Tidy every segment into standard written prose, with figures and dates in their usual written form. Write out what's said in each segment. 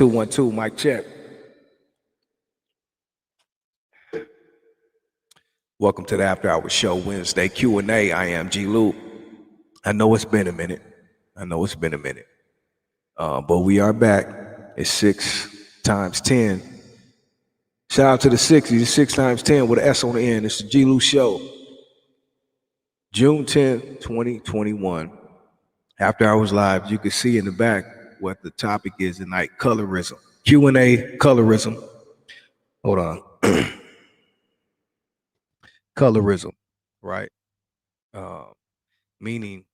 1-2, mic check. Welcome to the After Hours Show, Wednesday Q&A. I am G-Lew. I know it's been a minute. But we are back. It's 6 times 10. Shout out to the 60s. 6 times 10 with an S on the end. It's the G-Lew Show. June 10th, 2021. After Hours Live. You can see in the back what the topic is tonight. Colorism. Q&A, colorism. Hold on. Colorism, right? Meaning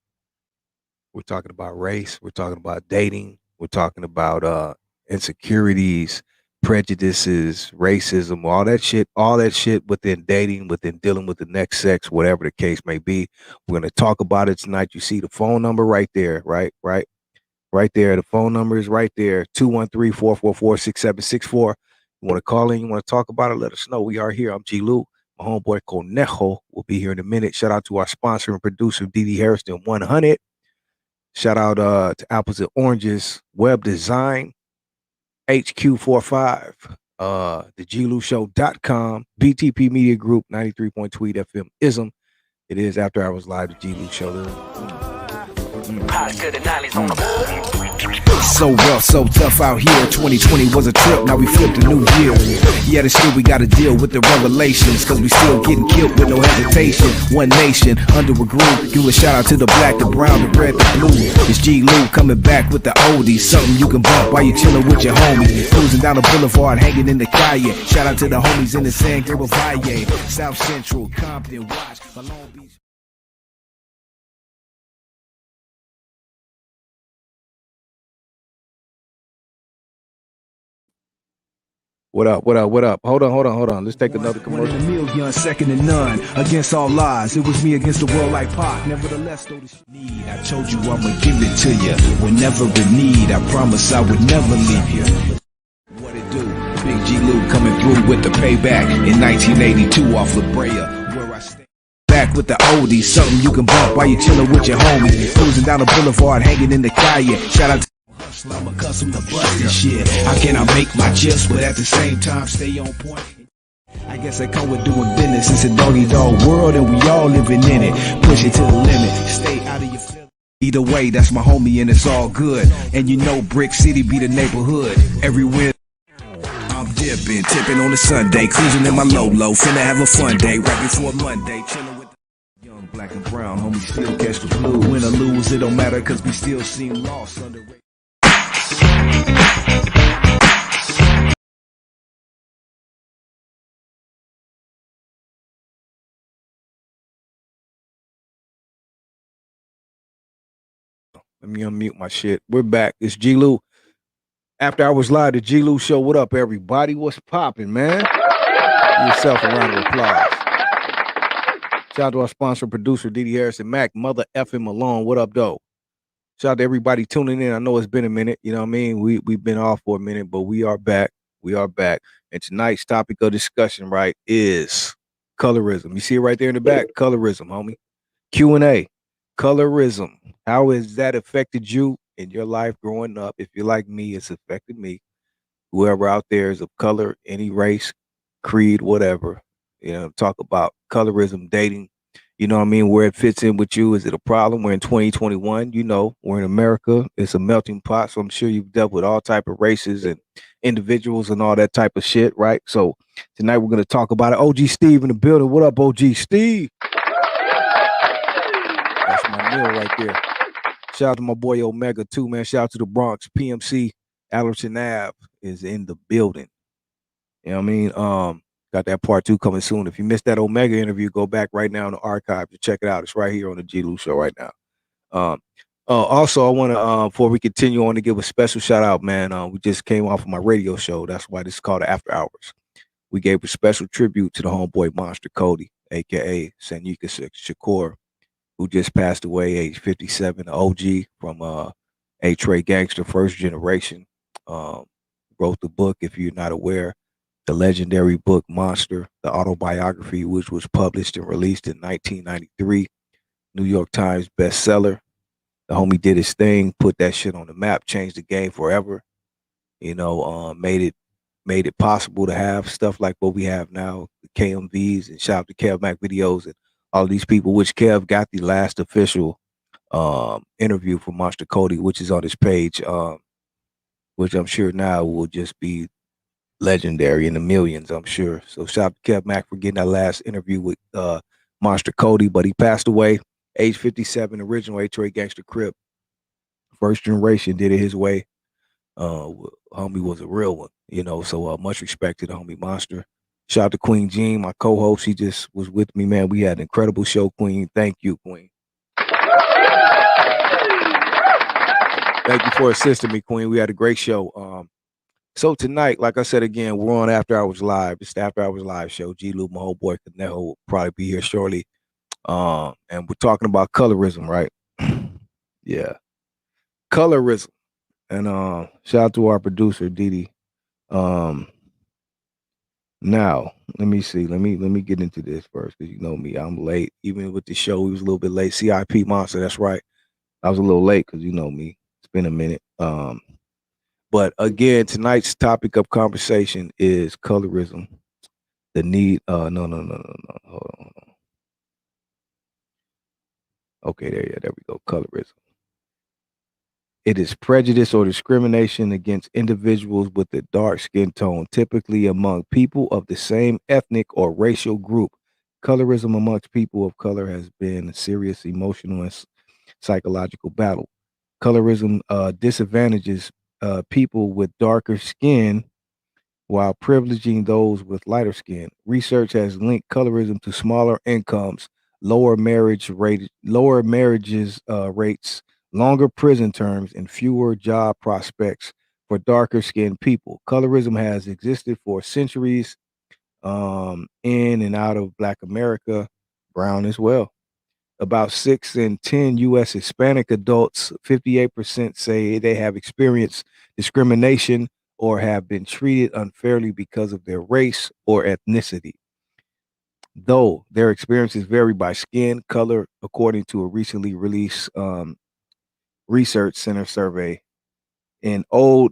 we're talking about race, we're talking about dating, we're talking about insecurities, prejudices, racism, all that shit within dating, within dealing with the next sex, whatever the case may be. We're going to talk about it tonight. You see the phone number right there, right there. The phone number is right there, 213-444-6764. You want to call in, you want to talk about it, let us know. We are here. I'm G-Lew. My homeboy Conejo will be here in a minute. Shout out to our sponsor and producer, DD Hairston100. Shout out to Apples and Oranges Web Design, HQ45, the GLewShow.com, BTP Media Group, 93.2 Tweet FM ISM. It is After Hours Live, the G-Lew Show. So rough, so tough out here. 2020 was a trip, now we flipped a new year. Yeah, the shit we gotta deal with the revelations, cause we still getting killed with no hesitation. One nation, under a groove. Give a shout out to the black, the brown, the red, the blue. It's G-Lew coming back with the oldies. Something you can bump while you chilling with your homies. Cruising down the boulevard, hanging in the calle. Shout out to the homies in the San Gabriel Valle, South Central, Compton, Watch, Malone Beach. What up? Hold on. Let's take another commercial. 1 in a million, second to none. Against all odds, it was me against the world like Pac. Nevertheless, though this need, I told you I'ma give it to you. Whenever in need, I promise I would never leave you. What it do? Big G-Lew coming through with the payback in 1982 off La Brea, where I stay. Back with the oldies, something you can bump while you chilling with your homies. Cruising down the boulevard, hanging in the calle. Shout out to I'm accustomed to busting shit. How can I make my chips, but at the same time stay on point? I guess I come with doing business. It's a doggy-dog world and we all living in it. Push it to the limit, stay out of your feelings. Either way, that's my homie and it's all good. And you know Brick City be the neighborhood. Everywhere I'm tipping on a Sunday. Cruising in my low, finna have a fun day. Right before Monday, chilling with the young black and brown. Homie still catch the flu. Win or lose, it don't matter cause we still seem lost under. Let me unmute my shit. We're back. It's G-Lew. After Hours Live, the G-Lew Show. What up, everybody? What's popping, man? Give yourself a round of applause. Shout out to our sponsor, producer, DD Harrison Mac, mother effing Malone. What up, though? Shout out to everybody tuning in. I know it's been a minute. You know what I mean? We've been off for a minute, but we are back. And tonight's topic of discussion, right, is colorism. You see it right there in the back? Colorism, homie. Q&A. Colorism. How has that affected you in your life growing up? If you're like me, it's affected me. Whoever out there is of color, any race, creed, whatever. You know, talk about colorism, dating. You know what I mean? Where it fits in with you. Is it a problem? We're in 2021. You know, we're in America. It's a melting pot. So I'm sure you've dealt with all type of races and individuals and all that type of shit, right? So tonight we're going to talk about it. OG Steve in the building. What up, OG Steve? That's my meal right there. Shout out to my boy Omega too, man. Shout out to the Bronx. PMC Allerton Ave is in the building. You know what I mean? Got that part 2 coming soon. If you missed that Omega interview, go back right now in the archive to check it out. It's right here on the G-Lew Show right now. Also, I want to, before we continue on, to give a special shout out, man. We just came off of my radio show. That's why this is called After Hours. We gave a special tribute to the homeboy monster Cody, a.k.a. Sanyika Shakur, who just passed away, age 57, OG from A-Tray Gangster, first generation. Wrote the book, if you're not aware, the legendary book Monster, the autobiography, which was published and released in 1993, New York Times bestseller. The homie did his thing, put that shit on the map, changed the game forever. made it possible to have stuff like what we have now, the KMVs, and shout out to Kev Mac videos and all these people, which Kev got the last official interview from Monster Cody, which is on his page, which I'm sure now will just be legendary in the millions, I'm sure. So shout out to Kev Mac for getting that last interview with Monster Cody, but he passed away, age 57, original H.O.A. Gangster Crip, first generation, did it his way. Homie was a real one, so much respect to the homie Monster. Shout out to Queen Jean, my co-host. She just was with me, man. We had an incredible show, Queen. Thank you, Queen. Thank you for assisting me, Queen. We had a great show. So tonight, like I said again, we're on After Hours Live. It's the After Hours Live show. G-Lew, my whole boy Conejo will probably be here shortly. And we're talking about colorism, right? Yeah. Colorism. And shout out to our producer, DD. Now, let me see. Let me get into this first, because you know me, I'm late. Even with the show, we was a little bit late. CIP Monster, that's right. I was a little late because you know me. It's been a minute. But again, tonight's topic of conversation is colorism. The need. No. Hold on. Okay, there we go. Colorism. It is prejudice or discrimination against individuals with a dark skin tone, typically among people of the same ethnic or racial group. Colorism amongst people of color has been a serious emotional and psychological battle. Colorism disadvantages people with darker skin while privileging those with lighter skin. Research has linked colorism to smaller incomes, lower marriages rates, longer prison terms, and fewer job prospects for darker skinned people. Colorism has existed for centuries in and out of Black America, brown as well. About 6 in 10 U.S. Hispanic adults, 58% say they have experienced discrimination or have been treated unfairly because of their race or ethnicity. Though their experiences vary by skin color, according to a recently released research center survey. And old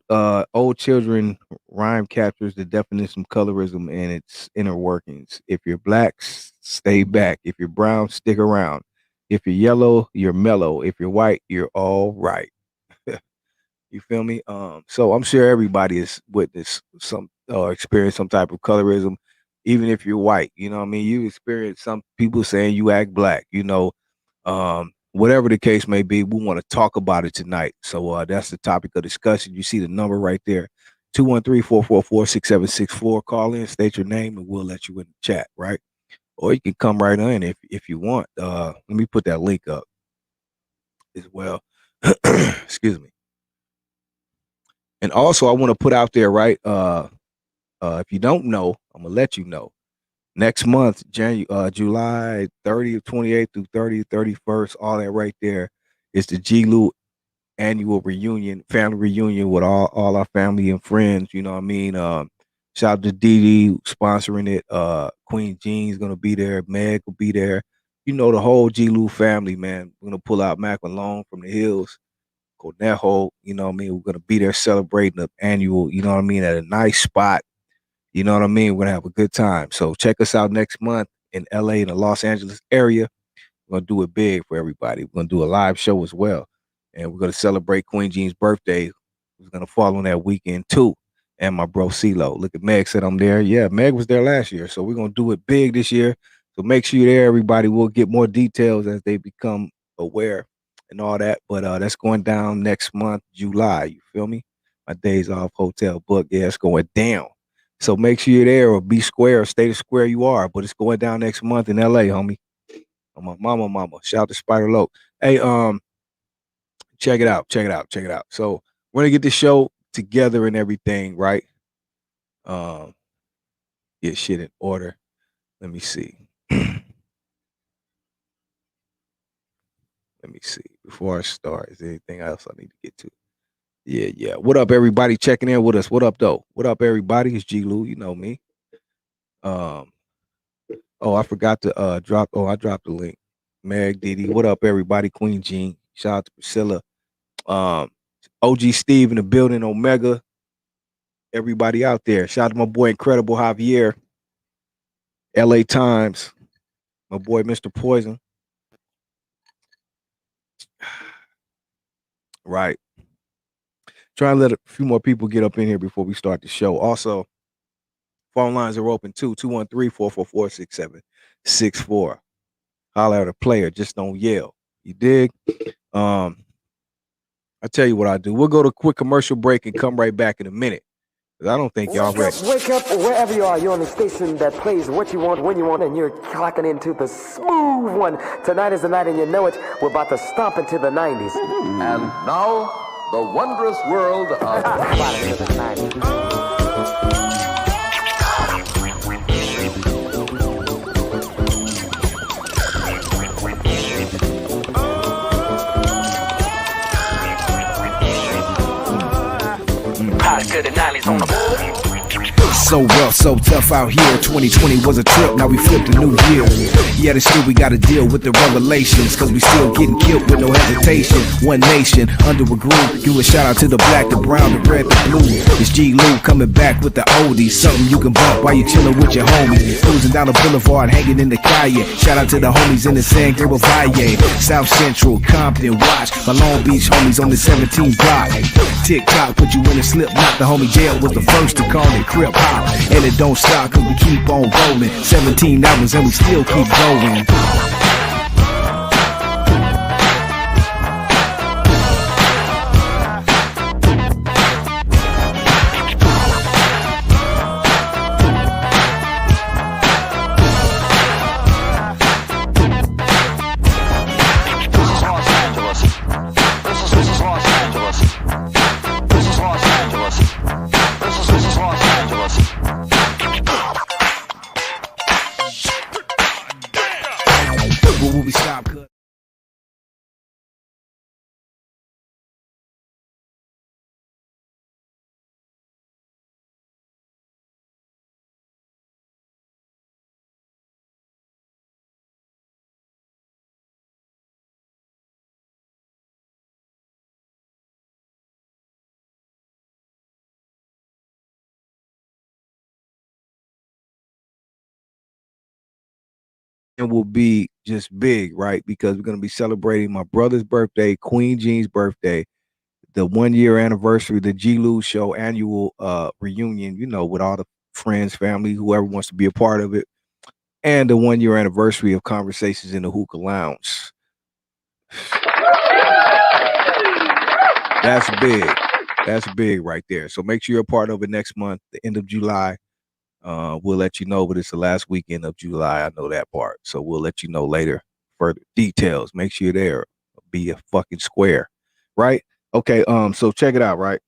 children rhyme captures the definition of colorism and its inner workings. If you're black, stay back. If you're brown, stick around. If you're yellow, you're mellow. If you're white, you're all right. You feel me? So I'm sure everybody has witnessed some or experienced some type of colorism, even if you're white. You know what I mean? You experience some people saying you act black, whatever the case may be, we want to talk about it tonight. So that's the topic of discussion. You see the number right there, 213-444-6764. Call in, state your name, and we'll let you in the chat, right? Or you can come right in if you want. Let me put that link up as well. Excuse me. And also, I want to put out there, right? If you don't know, I'm gonna let you know. Next month, July 30th, 28th through 30th, 31st, all that right there is the G-Lew annual reunion, family reunion with all our family and friends. You know what I mean? Shout out to DD sponsoring it. Queen Jean's gonna be there. Meg will be there. You know, the whole G-Lew family, man. We're gonna pull out Malone from the hills. Conejo, you know what I mean? We're gonna be there celebrating the annual, you know what I mean, at a nice spot. You know what I mean? We're gonna have a good time. So check us out next month in LA, in the Los Angeles area. We're gonna do it big for everybody. We're gonna do a live show as well. And we're gonna celebrate Queen Jean's birthday. Who's gonna fall on that weekend too. And my bro CeeLo. Look at Meg said I'm there. Yeah, Meg was there last year. So we're gonna do it big this year. So make sure you're there, everybody. We'll get more details as they become aware and all that. But that's going down next month, July. You feel me? My days off, hotel book. Yeah, it's going down. So make sure you're there or be square or stay the square you are. But it's going down next month in LA, homie. I'm a mama. Shout out to Spider Loke. Hey, check it out. So we're gonna get the show together and everything, right? Get shit in order. Let me see. Let me see. Before I start, is there anything else I need to get to? Yeah. What up, everybody checking in with us? What up, though? What up, everybody? It's G-Lew. You know me. Oh, I forgot to drop. Oh, I dropped the link. Meg Diddy. What up, everybody? Queen Jean. Shout out to Priscilla. OG Steve in the building. Omega. Everybody out there. Shout out to my boy Incredible Javier, LA Times, my boy Mr. Poison. Right. Try and let a few more people get up in here before we start the show. Also, phone lines are open too, 213-444-6764. Holler at a player, just don't yell. You dig? I tell you what I do. We'll go to a quick commercial break and come right back in a minute. I don't think y'all ready. Wake up, wherever you are. You're on the station that plays what you want, when you want, and you're clocking into the smooth one. Tonight is the night, and you know it. We're about to stomp into the 90s. And now, the wondrous world of... About into the 90s. Good at 90s on the board. So rough, so tough out here. 2020 was a trip, now we flipped a new year. Yeah, that's true, we gotta deal with the revelations, cause we still getting killed with no hesitation. One nation, under a groove. Give a shout out to the black, the brown, the red, the blue. It's G-Lew coming back with the oldies. Something you can bump while you chillin' with your homies. Cruising down the boulevard, hanging in the calle. Shout out to the homies in the San Gabriel Valle. South Central, Compton, watch. My Long Beach homies on the 17th block. TikTok put you in a slip knot. The homie jail was the first to call it crip hop. And it don't stop cause we keep on rolling. 17 hours and we still keep going. Will we stop? Will be just big, right? Because we're going to be celebrating my brother's birthday, Queen Jean's birthday, the 1 year anniversary, the G-Lew show annual reunion, you know, with all the friends, family, whoever wants to be a part of it, and the 1 year anniversary of Conversations in the Hookah Lounge. That's big. That's big right there. So make sure you're a part of it next month, the end of July. We'll let you know, but it's the last weekend of July. I know that part. So we'll let you know later. Further details. Make sure you're there. Be a fucking square. Right? Okay, so check it out, right?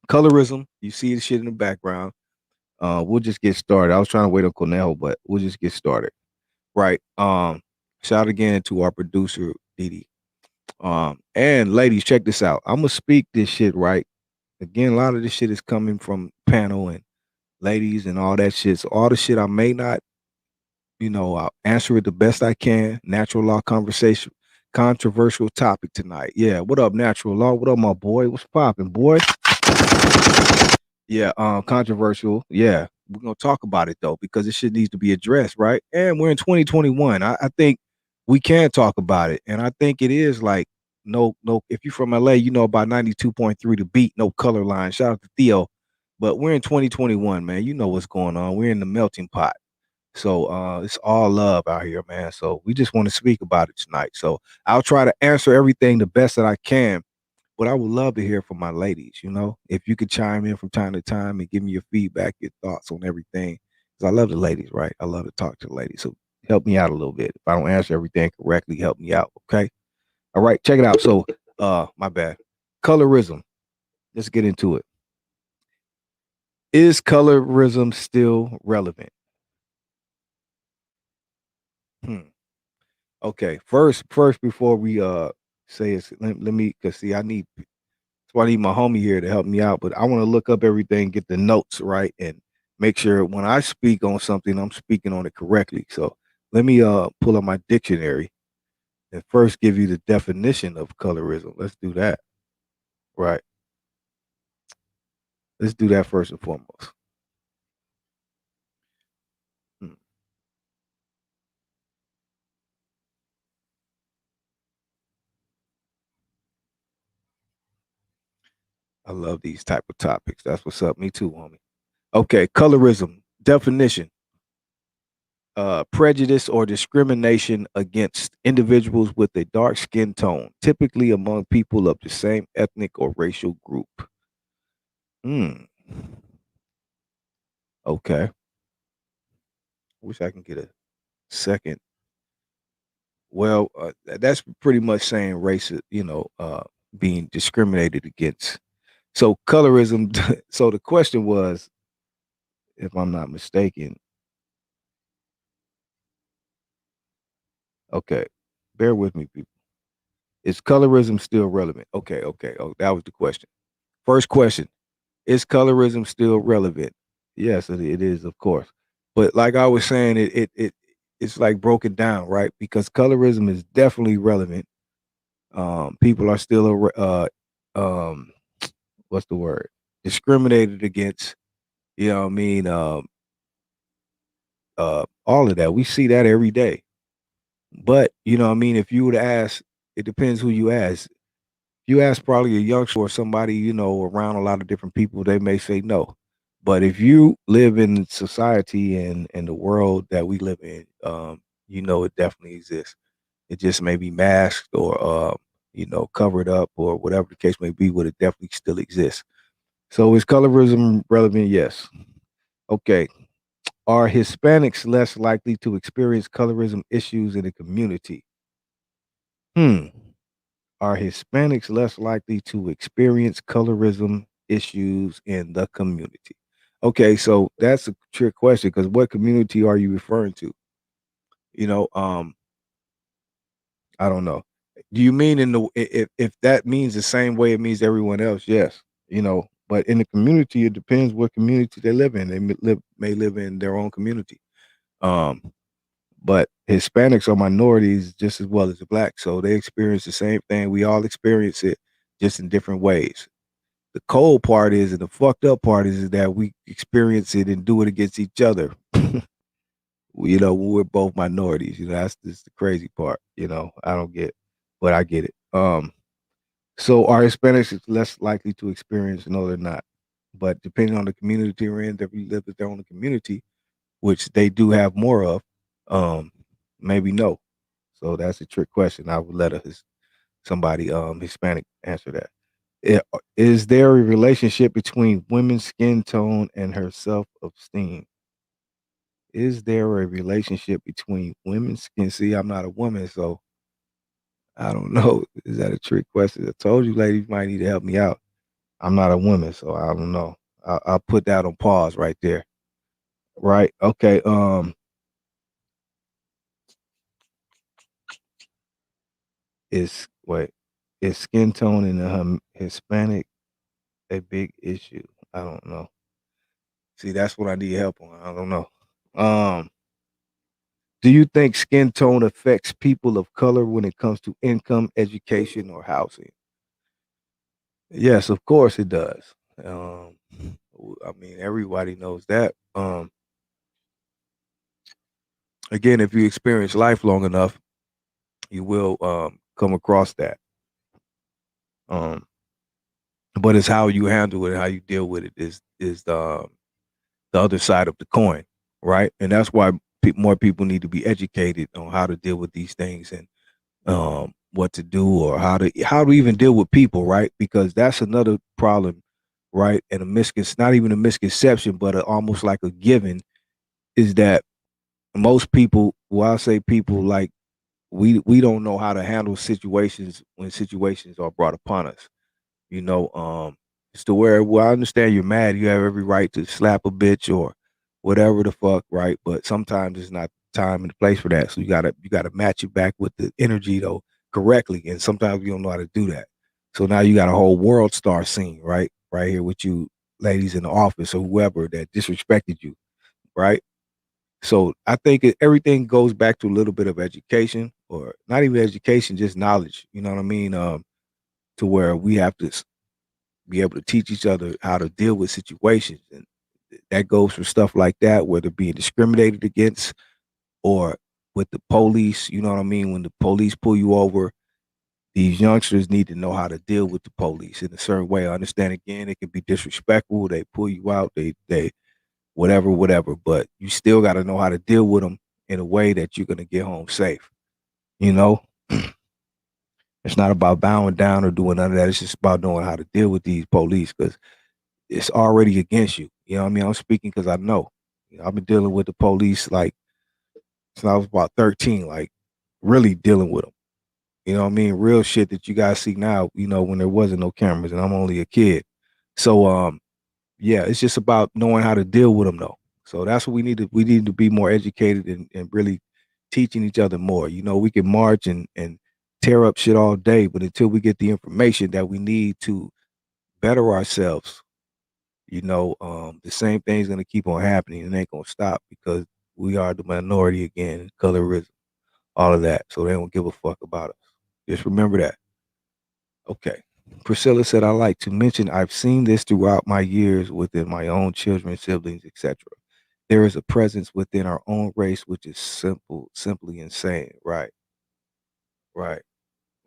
Colorism. You see the shit in the background. We'll just get started. I was trying to wait on Conejo, but we'll just get started. Right. Shout again to our producer, DD. And ladies, check this out. I'm gonna speak this shit, right? Again, a lot of this shit is coming from panel and ladies and all that shit. So all the shit I may not, you know, I'll answer it the best I can. Natural law conversation, controversial topic tonight. Yeah, what up, natural law? What up, my boy? What's popping, boy? Yeah, controversial. Yeah, we're gonna talk about it though because this shit needs to be addressed, right? And we're in 2021. I think we can talk about it, and I think it is like no. If you're from LA, you know about 92.3 The Beat, no color line. Shout out to Theo. But we're in 2021, man. You know what's going on. We're in the melting pot. So it's all love out here, man. So we just want to speak about it tonight. So I'll try to answer everything the best that I can. But I would love to hear from my ladies, you know, if you could chime in from time to time and give me your feedback, your thoughts on everything. Because I love the ladies, right? I love to talk to the ladies. So help me out a little bit. If I don't answer everything correctly, help me out. Okay. All right, check it out. So my bad. Colorism. Let's get into it. Is colorism still relevant? Okay. First, before we say it, let me because see, I need so I need my homie here to help me out. But I want to look up everything, get the notes right, and make sure when I speak on something, I'm speaking on it correctly. So let me pull up my dictionary and first give you the definition of colorism. Let's do that. Right. Let's do that first and foremost. Hmm. I love these type of topics. That's what's up. Me too, homie. Okay, colorism definition: prejudice or discrimination against individuals with a dark skin tone, typically among people of the same ethnic or racial group. Hmm. Okay. Wish I can get a second. Well, that's pretty much saying race, being discriminated against. So colorism. So the question was, if I'm not mistaken, okay, bear with me, people. Is colorism still relevant? Okay, okay. Oh, that was the question. First question: is colorism still relevant? Yes, it is, of course. But like I was saying, it's like broken down, right? Because colorism is definitely relevant. People are still um what's the word? Discriminated against. You know what I mean? All of that. We see that every day. But you know what I mean, if you would ask, it depends who you ask. You ask probably a youngster or somebody, around a lot of different people, they may say no. But if you live in society and the world that we live in, it definitely exists. It just may be masked or covered up or whatever the case may be, but it definitely still exists. So is colorism relevant? Yes. Okay. Are Hispanics less likely to experience colorism issues in the community? Hmm. Are Hispanics less likely to experience colorism issues in the community? Okay, so that's a trick question because what community are you referring to? You know, um, I don't know. Do you mean if that means the same way it means everyone else? Yes, but in the community, it depends what community they live in. They may live in their own community. Um, but Hispanics are minorities just as well as the blacks, so they experience the same thing. We all experience it just in different ways. The cold part is, and the fucked up part is that we experience it and do it against each other. When we're both minorities, that's just the crazy part. I don't get, but I get it. So are Hispanics less likely to experience? No, they're not. But depending on the community we're in, if we live with their own community, which they do have more of, um, maybe no. So that's a trick question. I would let somebody Hispanic answer that. Is there a relationship between women's skin tone and her self-esteem? Is there a relationship between women's skin? See, I'm not a woman, so I don't know. Is that a trick question? I told you, ladies might need to help me out. I'm not a woman, so I don't know. I'll put that on pause right there. Right? Okay. Is wait, is skin tone in the Hispanic a big issue? I don't know. See, that's what I need help on. I don't know. Um, do you think skin tone affects people of color when it comes to income, education, or housing? Yes, of course it does. Um, I mean, everybody knows that. Again, if you experience life long enough, you will come across that. Um, but it's how you handle it, how you deal with it is the other side of the coin, right? And that's why more people need to be educated on how to deal with these things and what to do or how to even deal with people, right? Because that's another problem, right? And not even a misconception, but almost like a given is that most people, well, I say people like we don't know how to handle situations when situations are brought upon us. You know, it's to where, well, I understand you're mad. You have every right to slap a bitch or whatever the fuck, right? But sometimes it's not time and place for that. So you gotta match it back with the energy though correctly. And sometimes we don't know how to do that. So now you got a whole world star scene, right? Right here with you ladies in the office or whoever that disrespected you, right? So I think everything goes back to a little bit of education, or not even education, just knowledge. You know what I mean? To where we have to be able to teach each other how to deal with situations. And that goes for stuff like that, whether being discriminated against or with the police. You know what I mean? When the police pull you over, these youngsters need to know how to deal with the police in a certain way. I understand, again, it can be disrespectful. They pull you out, they whatever, but you still got to know how to deal with them in a way that you're going to get home safe. You know, it's not about bowing down or doing none of that. It's just about knowing how to deal with these police, because it's already against you. You know what I mean? I'm speaking because I know. You know, I've been dealing with the police like since I was about 13, like really dealing with them. You know what I mean? Real shit that you guys see now, you know, when there wasn't no cameras and I'm only a kid. So yeah, it's just about knowing how to deal with them though. So that's what we need to be more educated and really teaching each other more. You know, we can march and tear up shit all day, but until we get the information that we need to better ourselves, you know, the same thing's gonna keep on happening and it ain't gonna stop because we are the minority again, colorism, all of that. So they don't give a fuck about us. Just remember that. Okay. Priscilla said, I like to mention I've seen this throughout my years within my own children, siblings, etc. There is a presence within our own race which is simply insane. Right. Right.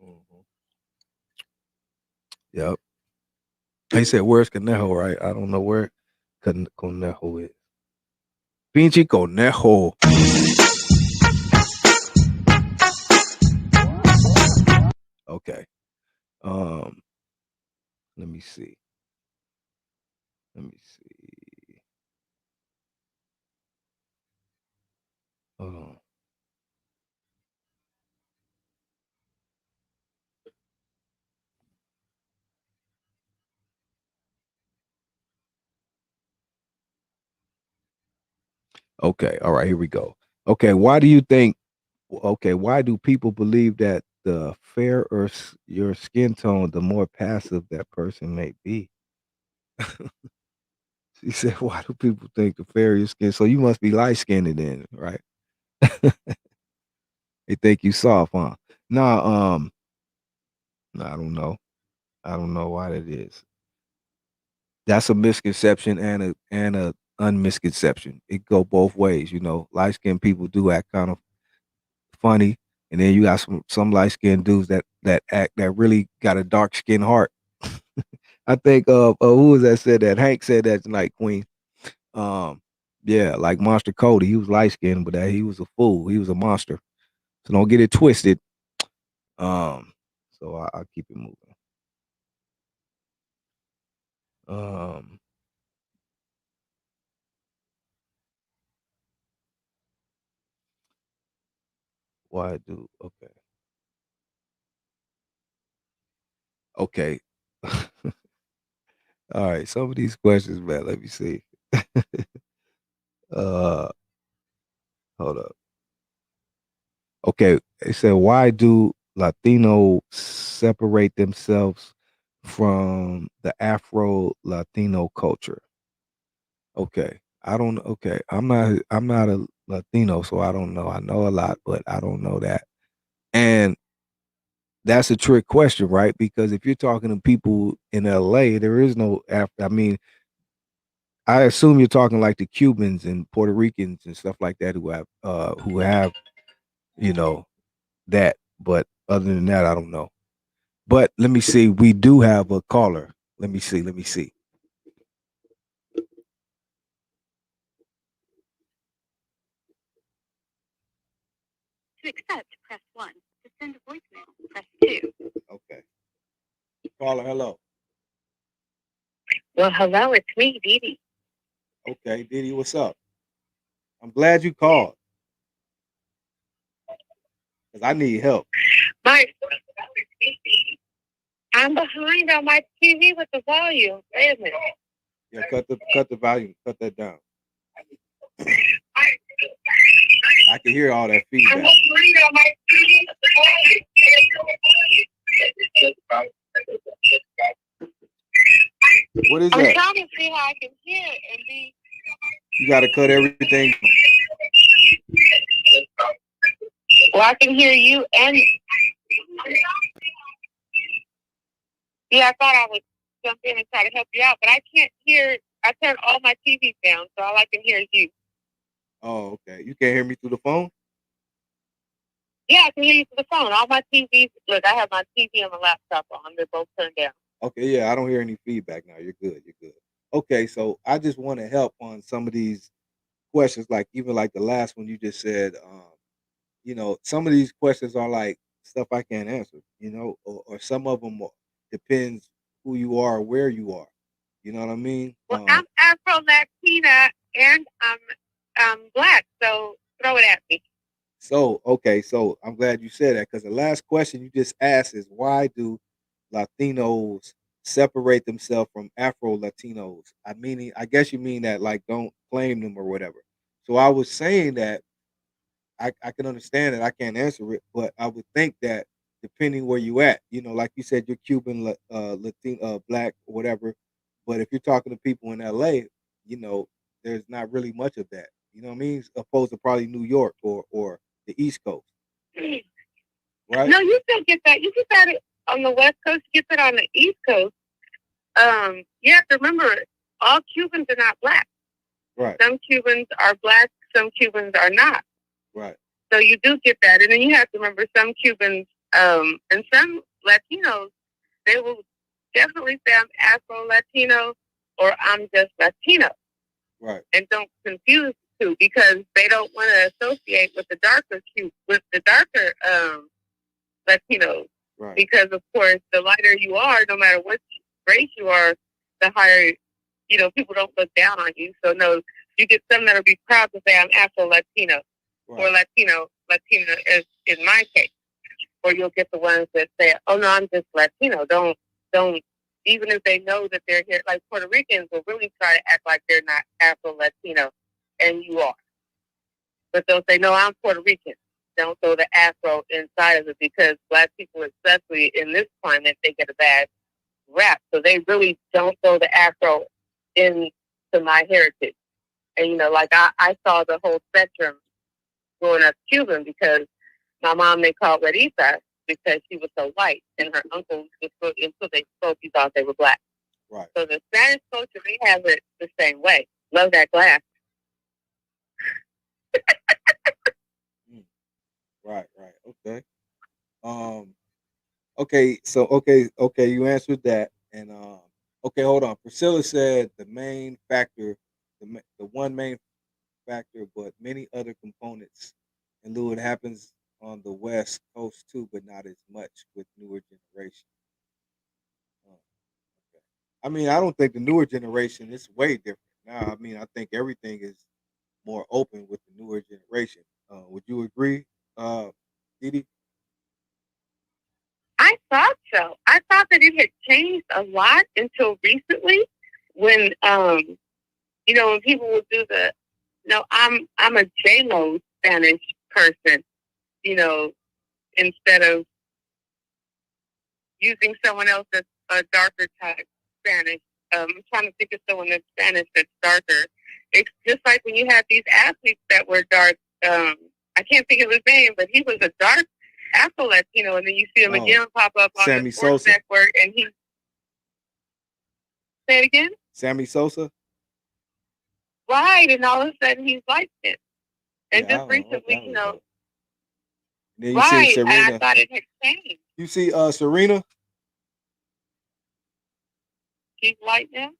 Mhm. Yep. They said, where's Conejo? Right. I don't know where Conejo is. Pinche Conejo. Okay. Um, let me see. Let me see. Hold on. Okay. All right. Here we go. Okay. Why do people believe that the fairer your skin tone, the more passive that person may be? She said, why do people think the fairer your skin? So you must be light skinned then, right? They think you soft, huh? Nah, no, I don't know. I don't know why that is. That's a misconception and a unmisconception. It go both ways, you know. Light skinned people do act kind of funny, and then you got some light skinned dudes that act that really got a dark skin heart. I think who was that said that? Hank said that tonight, Queen. Um, yeah, like Monster Cody. He was light skinned, but he was a fool. He was a monster. So don't get it twisted. So I'll keep it moving. Um, why do okay. Okay. All right. Some of these questions, man. Let me see. uh hold up. Okay. It said, why do Latino separate themselves from the Afro Latino culture? Okay. I don't okay. I'm not a Latino, so I don't know. I know a lot, but I don't know that. And that's a trick question, right? Because if you're talking to people in LA, there is no I mean, I assume you're talking like the Cubans and Puerto Ricans and stuff like that who have, you know, that. But other than that, I don't know. But let me see. We do have a caller. Let me see. Let me see. To accept, press 1. To send a voicemail, press 2. Okay. Caller, hello. Well, hello, it's me, DD. Okay, Diddy, what's up? I'm glad you called because I need help. My, I'm behind on my TV with the volume. Wait a minute. Yeah, cut the volume, cut that down. I can hear all that I'm feedback. behind on my TV with the volume. What is I'm that? trying to see how I can hear it and be. You got to cut everything. Well, I can hear you and. Yeah, I thought I was jump in and try to help you out, but I can't hear. I turned all my TVs down, so all I can hear is you. Oh, okay. You can't hear me through the phone? Yeah, I can hear you through the phone. All my TVs. Look, I have my TV and my laptop on. They're both turned down. Okay, yeah, I don't hear any feedback now. You're good. You're good. Okay, so I just want to help on some of these questions, like even like the last one you just said. Some of these questions are like stuff I can't answer. Or some of them depends who you are, or where you are. You know what I mean? Well, I'm Afro Latina and I'm black, so throw it at me. So I'm glad you said that, because the last question you just asked is, why do Latinos separate themselves from Afro Latinos? I guess you mean that, like, don't claim them or whatever. So I was saying that I can understand that I can't answer it, but I would think that depending where you at, like you said, you're Cuban, Latino, black, or whatever. But if you're talking to people in LA, there's not really much of that. You know what I mean? Opposed to probably New York or the East Coast, right? No, you still get that. You get that on the West Coast. You get that on the East Coast. You have to remember, all Cubans are not black. Right. Some Cubans are black. Some Cubans are not. Right. So you do get that, and then you have to remember some Cubans and some Latinos, they will definitely say I'm Afro Latino or I'm just Latino. Right. And don't confuse the two, because they don't want to associate with the darker Latinos. Right. Because of course, the lighter you are, no matter what race you are, the higher, people don't look down on you. So no, you get some that'll be proud to say I'm Afro Latino. Right. Or Latina is in my case. Or you'll get the ones that say, "Oh no, I'm just Latino." Don't. Even if they know that they're here, like Puerto Ricans will really try to act like they're not Afro Latino, and you are. But they'll say, "No, I'm Puerto Rican." Don't throw the Afro inside of it, because black people, especially in this climate, they get a bad rap. So they really don't throw the Afro into my heritage. And like I saw the whole spectrum growing up Cuban, because my mom, they called Rarita because she was so white, and her uncle, until they spoke, he thought they were black. Right. So the Spanish culture, they have it the same way. Love that glass. Right. Okay. Okay, you answered that, and okay, hold on. Priscilla said the main factor, the one main factor, but many other components. And Lou, it happens on the West Coast too, but not as much with newer generation. Okay. I don't think the newer generation is way different now. I think everything is more open with the newer generation. Would you agree, DD? I thought so. I thought that it had changed a lot until recently, when when people would do I'm a J-Lo Spanish person, instead of using someone else that's a darker type Spanish. I'm trying to think of someone that's Spanish that's darker. It's just like when you have these athletes that were dark. I can't think of his name, but he was a dark Afro Latino, and then you see him again pop up on Sammy the Sports Sosa. Network, and he. Say it again. Sammy Sosa. Right, and all of a sudden he's like this. And Yeah, just recently, Then you right, see Serena. and I thought it had changed. You see Serena? She's white now?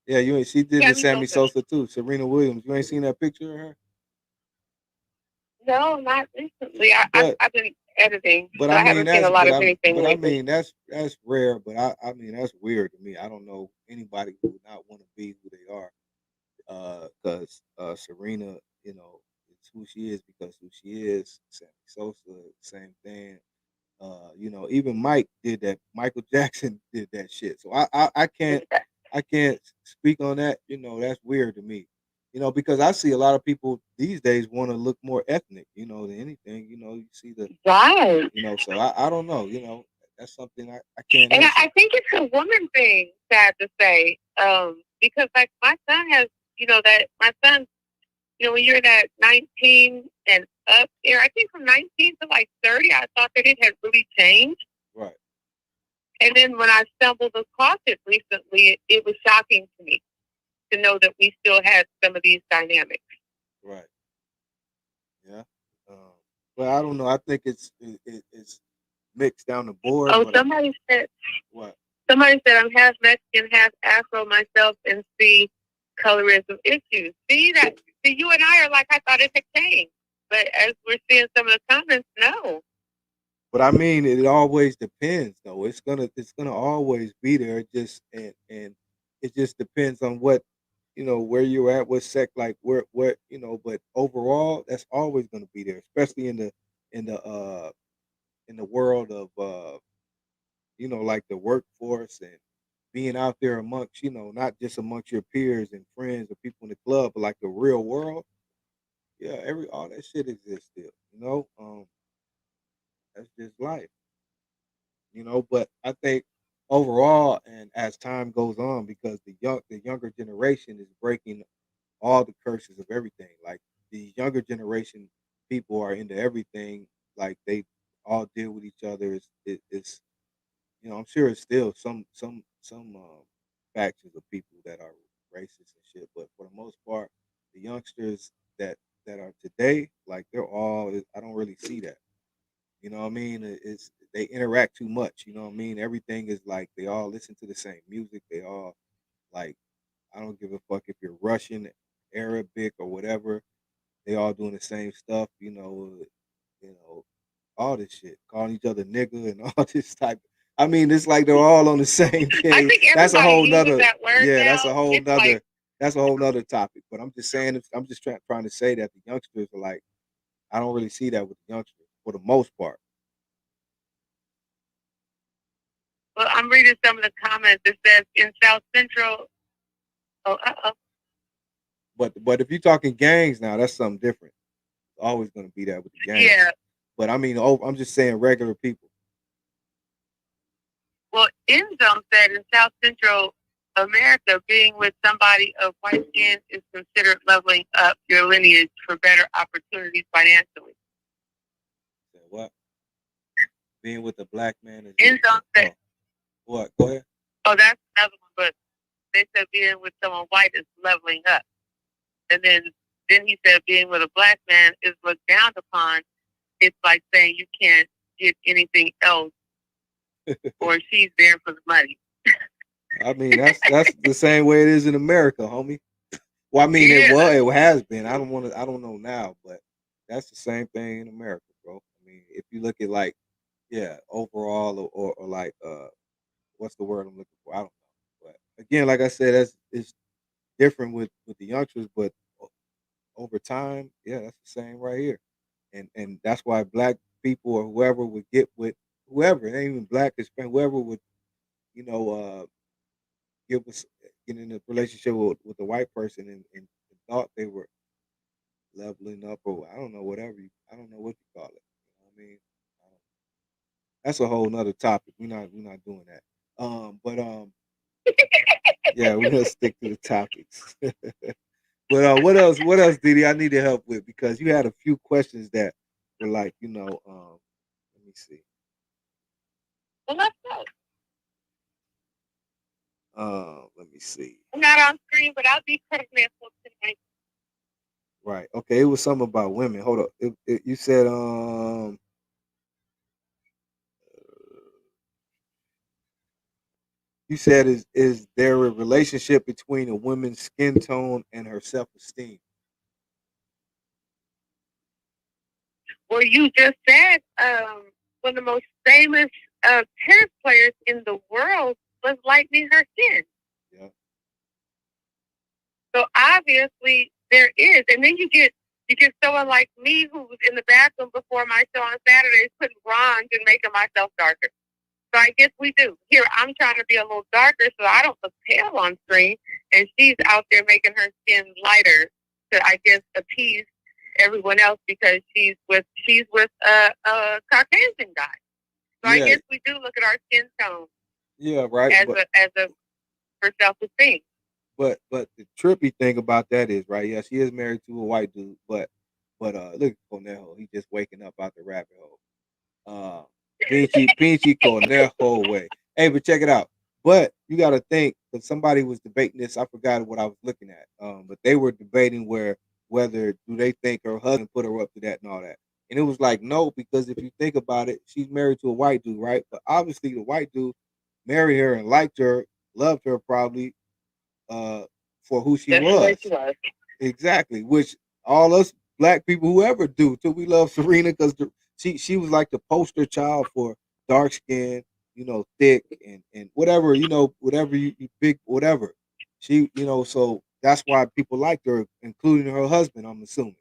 Yeah, she did the Sammy Sosa too. Serena Williams. You ain't seen that picture of her? No, not recently. I've been editing, but so I haven't seen a lot of anything lately. That's rare, but that's weird to me. I don't know anybody who would not want to be who they are. Because Serena, is who she is because who she is. Sammy Sosa, same thing. Even Mike did that. Michael Jackson did that shit. So I can't speak on that. That's weird to me. Because I see a lot of people these days want to look more ethnic, than anything. You see the right. So I don't know. That's something I can't. And I think it's a woman thing, sad to say, because like my son has, that my son, when you're that 19 and up there, I think from 19 to like 30, I thought that it had really changed. Right. And then when I stumbled across it recently, it was shocking to me to know that we still had some of these dynamics. Right. Yeah. But I don't know. I think it's mixed down the board. Oh, but somebody said what? Somebody said I'm half Mexican, half Afro myself, and see colorism issues. See, you and I are like, I thought it had changed, but as we're seeing some of the comments, no. But I mean, it always depends, though. It's gonna always be there. It just and it just depends on what where you're at, what sect, like where But overall, that's always gonna be there, especially in the uh in the world of like the workforce and being out there amongst not just amongst your peers and friends or people in the club, but like the real world. Yeah, all that shit exists still. That's just life. But I think overall, and as time goes on, because the younger generation is breaking all the curses of everything. Like the younger generation people are into everything. Like they all deal with each other. It's I'm sure it's still some factions of people that are racist and shit, but for the most part, the youngsters that are today, like they're all. I don't really see that. You know what I mean? It's they interact too much. You know what I mean? Everything is like they all listen to the same music. They all like I don't give a fuck if you're Russian, Arabic, or whatever. They all doing the same stuff. All this shit, calling each other nigga and all this type. I mean, it's like they're all on the same I page. think That's a everybody whole uses nother. that word Yeah, now. that's a whole It's nother. like, That's a whole nother topic. But I'm just saying. I'm just trying to say that the youngsters are like. I don't really see that with the youngsters for the most part. well, I'm reading some of the comments. It says in South Central. Oh, But if you're talking gangs now, that's something different. It's always going to be that with the gangs. yeah. But I mean, I'm just saying regular people. Well, Zone said in South Central America, being with somebody of white skin is considered leveling up your lineage for better opportunities financially. Say what? Being with a black man is. Zone said, what? Go ahead. oh, that's another one, but they said being with someone white is leveling up. And then he said being with a black man is looked down upon. It's like saying you can't get anything else or she's there for the money. I mean, that's the same way it is in America, homie. Well, I mean, Yeah. it has been. I don't know now, but that's the same thing in America, bro. I mean, if you look at like, yeah, overall or like, what's the word I'm looking for? I don't know. But again, like I said, it's different with the youngsters, but over time, yeah, that's the same right here, and that's why black people or whoever would get with whoever, it ain't even black, Hispanic, whoever would you know give us get in a relationship with a white person and thought they were leveling up or I don't know I don't know what you call it. You know what I mean? That's a whole nother topic. We're not doing that. But yeah, we're gonna stick to the topics. But what else, Didi? I need your help with because you had a few questions that were like, let me see. Well, let's go. Let me see. I'm not on screen, but I'll be pregnant tonight. Right. Okay. It was something about women. Hold up. You said is there a relationship between a woman's skin tone and her self esteem? Well, you just said one of the most famous tennis players in the world was lightening her skin. Yeah. So obviously there is, and then you get someone like me who was in the bathroom before my show on Saturdays putting bronze and making myself darker. So I guess we do. Here, I'm trying to be a little darker so I don't look pale on screen, and she's out there making her skin lighter to, I guess, appease everyone else because she's with a Caucasian guy. So I guess we do look at our skin tone. Yeah, right. As a for self-esteem. But the trippy thing about that is, right? Yeah, she is married to a white dude, but look at Conejo. He just waking up out the rabbit hole. Pinchy Conejo way. Hey, but check it out. But you got to think that somebody was debating this. I forgot what I was looking at. But they were debating whether do they think her husband put her up to that and all that. And it was like no, because if you think about it, she's married to a white dude, right? But obviously the white dude married her and liked her, loved her probably for who she That's the way was. she was. Exactly, which all us black people whoever do till we love Serena because she was like the poster child for dark skin, thick and whatever, whatever you big whatever. She, so that's why people liked her, including her husband, I'm assuming.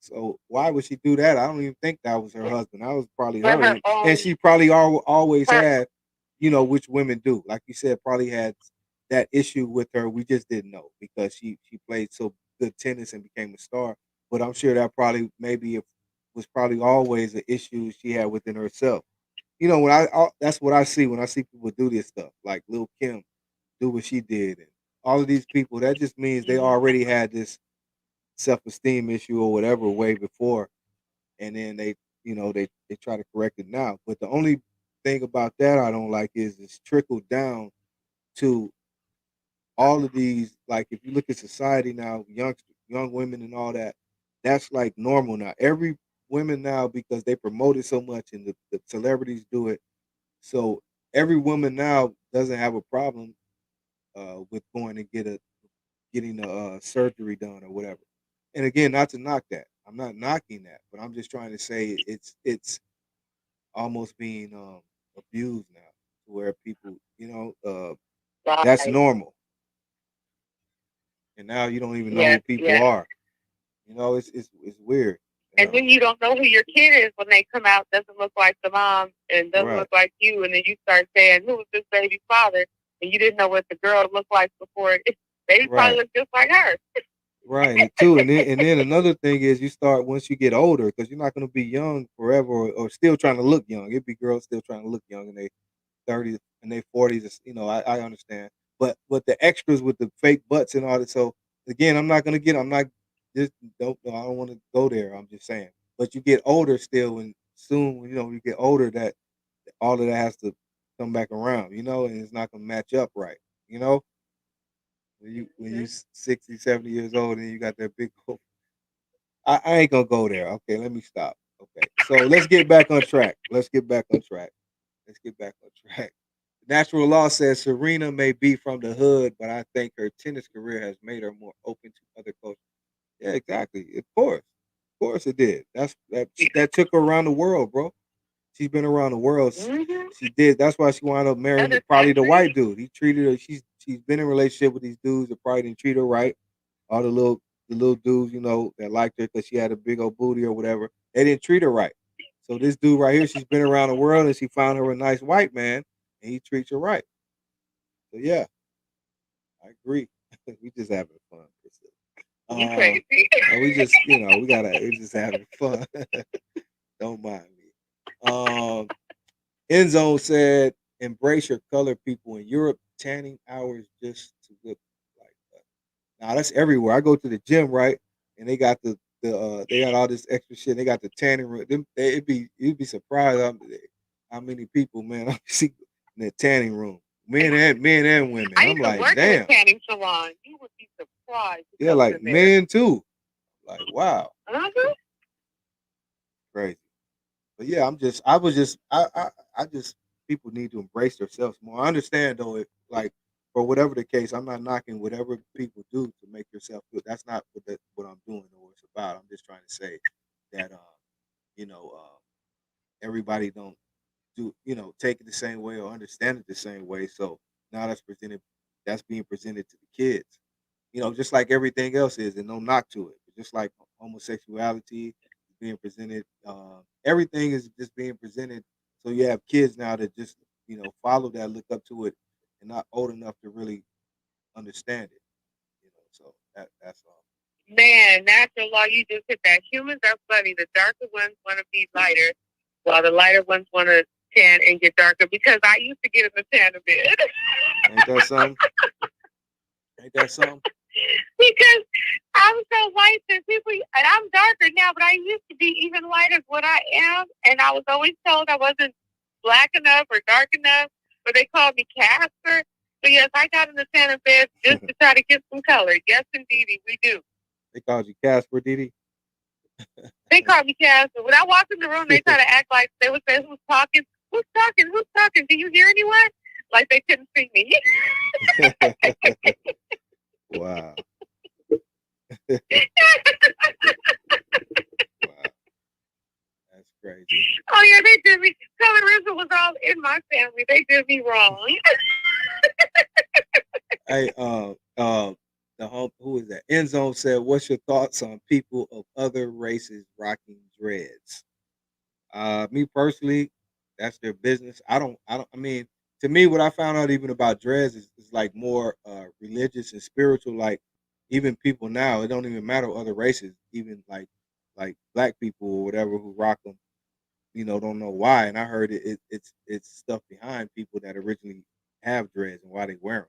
So why would she do that? I don't even think that was her husband. That was probably But her, and she probably always her had, which women do. Like you said, probably had that issue with her. We just didn't know because she played so good tennis and became a star. But I'm sure that probably maybe it was probably always an issue she had within herself. When that's what I see when I see people do this stuff, like Lil Kim do what she did, and all of these people. That just means they already had this self-esteem issue or whatever way before, and then they try to correct it now. But the only thing about that I don't like is it's trickled down to all of these. Like if you look at society now, young women and all that, that's like normal now. Every women now, because they promote it so much and the celebrities do it, so every woman now doesn't have a problem with going and getting a surgery done or whatever. And again, not to knock that. I'm not knocking that, but I'm just trying to say it's almost being abused now, to where people, that's right. normal, and now you don't even know who Yes, people yes. are. It's weird. And then you don't know who your kid is when they come out, doesn't look like the mom and doesn't Right. look like you. And then you start saying, who is this baby's father? And you didn't know what the girl looked like before. Baby probably Right. looked just like her. Right, and too, and then another thing is you start once you get older because you're not going to be young forever or still trying to look young. It'd be girls still trying to look young in their 30s and their 40s. I understand, but the extras with the fake butts and all that. So again, I'm not just don't I don't want to go there. I'm just saying, but you get older still, and soon you get older that all of that has to come back around, and it's not going to match up right, you know. When you 60, 70 years old and you got that big hole. I ain't gonna go there. Okay, let me stop. Okay. So let's get back on track. Let's get back on track. Let's get back on track. Natural Law says Serena may be from the hood, but I think her tennis career has made her more open to other cultures. Yeah, exactly. Of course it did. That took her around the world, bro. She's been around the world. Mm-hmm. She did. That's why she wound up marrying Other probably the countries. white dude. He treated her. She's been in a relationship with these dudes that probably didn't treat her right. All the little dudes, that liked her because she had a big old booty or whatever. They didn't treat her right. So this dude right here, she's been around the world and she found her a nice white man and he treats her right. So yeah, I agree. We just having fun. You crazy. We just we're just having fun. Don't mind me. Enzo said, "Embrace your color people in Europe. Tanning hours just to look like that." Now that's everywhere. I go to the gym, right, and they got they got all this extra shit. They got the tanning room. You'd be surprised how many people, man, I see in the tanning room, men and women. I I'm used to like, work in a damn, tanning salon. You would be surprised. yeah, like men too. Like, wow, Uh-huh. crazy. But yeah, I just people need to embrace themselves more. I understand though, like for whatever the case, I'm not knocking whatever people do to make yourself good. That's not what I'm doing or what it's about. I'm just trying to say that you know, everybody don't take it the same way or understand it the same way. So now that's being presented to the kids. Just like everything else is, and no knock to it. Just like homosexuality is being presented, everything is just being presented. So you have kids now that just follow that, look up to it, and not old enough to really understand it. So that's all. Man, natural law, you just hit that. Humans are funny. The darker ones want to be lighter, while the lighter ones want to tan and get darker. Because I used to get in the tan a bit. Ain't that something? Ain't that something? Because I'm so white that people, and I'm darker now, but I used to be even lighter than what I am. And I was always told I wasn't black enough or dark enough. But they called me Casper. So yes, I got in the Santa Fe just to try to get some color. Yes, indeed, we do. They called you Casper, DD? They called me Casper. When I walk in the room, they try to act like they would say, "Who's talking? Who's talking? Who's talking? Do you hear anyone?" Like they couldn't see me. Wow. Wow. That's crazy. Oh yeah, they did me. Colorism was all in my family. They did me wrong. Hey, who is that? Enzo said, "What's your thoughts on people of other races rocking dreads?" Me personally, that's their business. I mean, to me, what I found out even about dreads is like more religious and spiritual. Like even people now, it don't even matter what other races, even like black people or whatever who rock them, don't know why. And I heard it's stuff behind people that originally have dreads and why they wear them.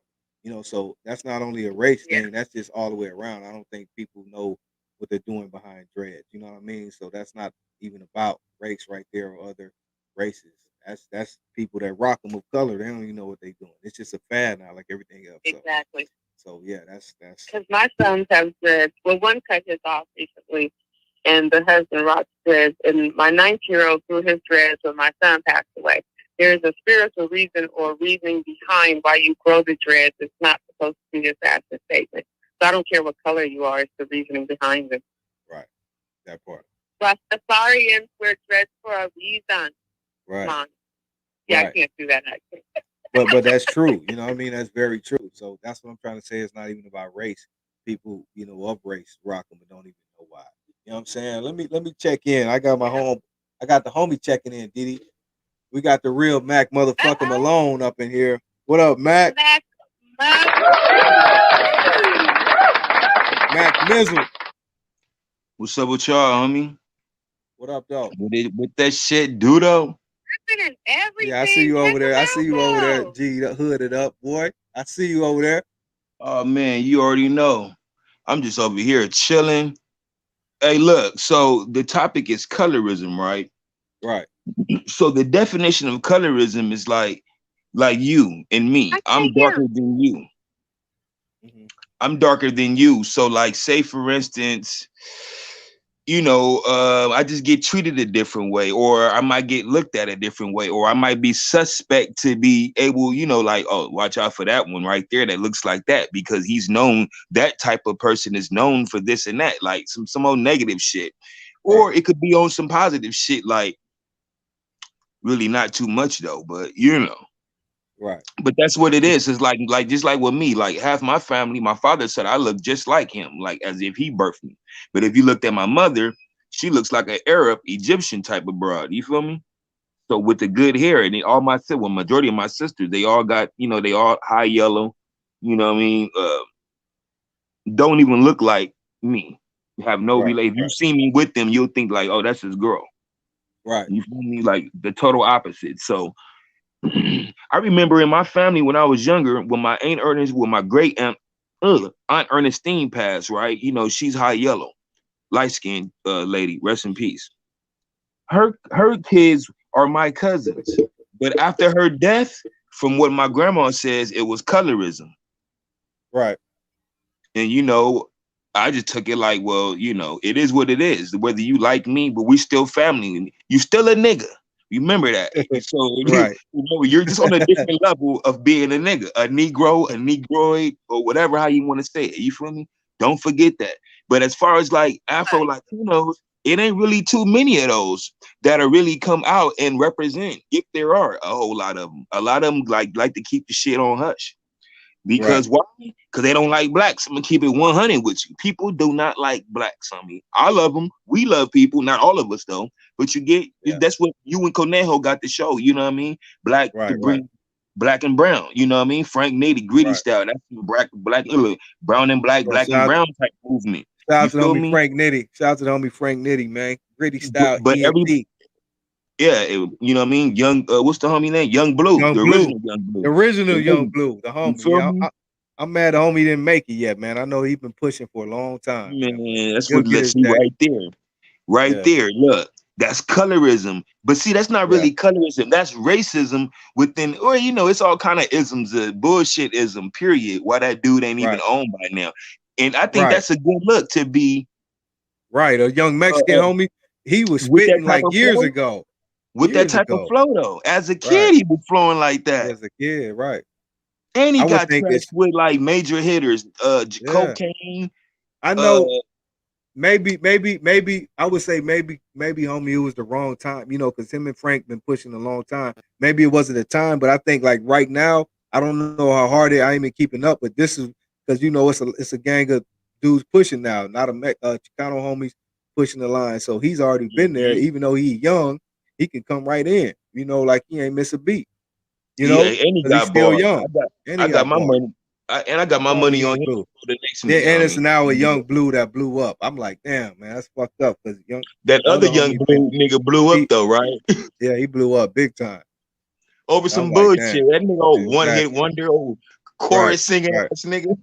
So that's not only a race thing, that's just all the way around. I don't think people know what they're doing behind dreads. You know what I mean? So that's not even about race right there or other races. That's people that rock them of color. They don't even know what they're doing. It's just a fad now, like everything else. Exactly. So yeah, that's because my sons have dreads. Well, one cut his off recently, and the husband rocks dreads. And my 9-year-old grew his dreads when my son passed away. There is a spiritual reason or reasoning behind why you grow the dreads. It's not supposed to be just as a statement. So I don't care what color you are. It's the reasoning behind it. Right. That part. Rastafarians wear dreads for a reason. Right. Come on. Yeah, Right. I can't do that actually. But that's true. You know what I mean? That's very true. So that's what I'm trying to say. It's not even about race. People, of race rock them and don't even know why. You know what I'm saying? Let me check in. I got the homie checking in, Didi. We got the real Mac motherfucker Malone up in here. What up, Mac? Mac Mizzle. What's up with y'all, homie? What up, though? What that shit do though? Yeah, I see you over there. I see you over there, G, hooded up, boy. I see you over there. Oh man, you already know. I'm just over here chilling. Hey, look, so the topic is colorism, right? Right. So the definition of colorism is like you and me. I'm darker than you. Mm-hmm. I'm darker than you. So like, say for instance, I just get treated a different way, or I might get looked at a different way, or I might be suspect to be able, like, oh, watch out for that one right there that looks like that, because he's known, that type of person is known for this and that, like some old negative shit. Or Right. it could be on some positive shit, like really not too much though, but Right. But that's what it is. It's like just like with me, like half my family, my father said I look just like him, like as if he birthed me. But if you looked at my mother, she looks like an Arab Egyptian type of broad. You feel me? So with the good hair, and majority of my sisters, they all got, they all high yellow. You know what I mean? Don't even look like me. Have no relation. If you see me with them, you'll think like, oh, that's his girl. Right. You feel me? Like the total opposite. So I remember in my family when I was younger, when my my great aunt, Aunt Ernestine passed, right? She's high yellow, light-skinned lady, rest in peace. Her kids are my cousins. But after her death, from what my grandma says, it was colorism. Right. And I just took it like, well, it is what it is. Whether you like me, but we still family. You still a nigga. Remember that. So right. You're just on a different level of being a nigga, a Negro, a Negroid, or whatever how you want to say it. You feel me? Don't forget that. But as far as like Afro Latinos, it ain't really too many of those that are really come out and represent. If there are a whole lot of them, like to keep the shit on hush. Because why? Because they don't like blacks. I'm gonna keep it 100 with you. People do not like blacks. I mean, I love them. We love people. Not all of us though. But you get that's what you and Conejo got to show. You know what I mean? Black to bring black and brown. You know what I mean? Frank Nitty, gritty style. That's black, brown and black, black and brown type movement. Shout out to the homie Frank Nitty. Shout out to the homie Frank Nitty, man. Gritty style. But you know what I mean? Young, what's the homie name? Young Blue, original Young Blue. The original Young Blue, the homie. I'm mad the homie didn't make it yet, man. I know he's been pushing for a long time. Man, that's what lets you right there. Right there. Look, That's colorism. But see, that's not really colorism. That's racism within, or it's all kind of isms, bullshit ism, period. Why that dude ain't even owned by now. And I think that's a good look to be a young Mexican homie. He was with that spitting type like of years flow? ago. With that type of flow though. As a kid, he was flowing like that. As a kid, right. And he I would got think trashed with like major hitters, cocaine. I know. Maybe I would say maybe homie, it was the wrong time, because him and Frank been pushing a long time. Maybe it wasn't the time, but I think like right now, I don't know how hard I ain't been keeping up, but this is because it's a gang of dudes pushing now, not a Chicano homies pushing the line. So he's already been there, even though he's young, he can come right in, like he ain't miss a beat, and he got he's still bars. young. I got my money. I got my money on him for the next nigga. And it's now a young blue that blew up. I'm like, damn, man, that's fucked up. Because that other young blue nigga blew up though, right? Yeah, he blew up big time over some bullshit. That nigga, one hit wonder, chorus singing ass nigga.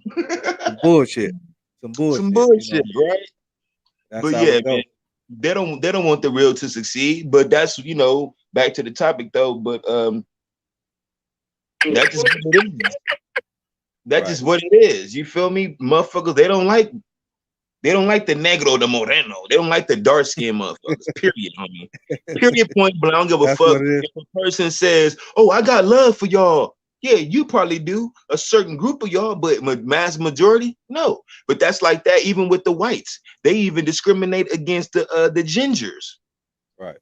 Some bullshit, right? That's but yeah, man, they don't want the real to succeed. But that's back to the topic though. But that's just what it is. That's just what it is. You feel me? Motherfuckers, they don't like the negro, the moreno. They don't like the dark skinned motherfuckers. Period, homie. Period, point blank. I don't give a fuck if a person says, "Oh, I got love for y'all." Yeah, you probably do. A certain group of y'all, but mass majority, no. But that's like that even with the whites. They even discriminate against the gingers. Right.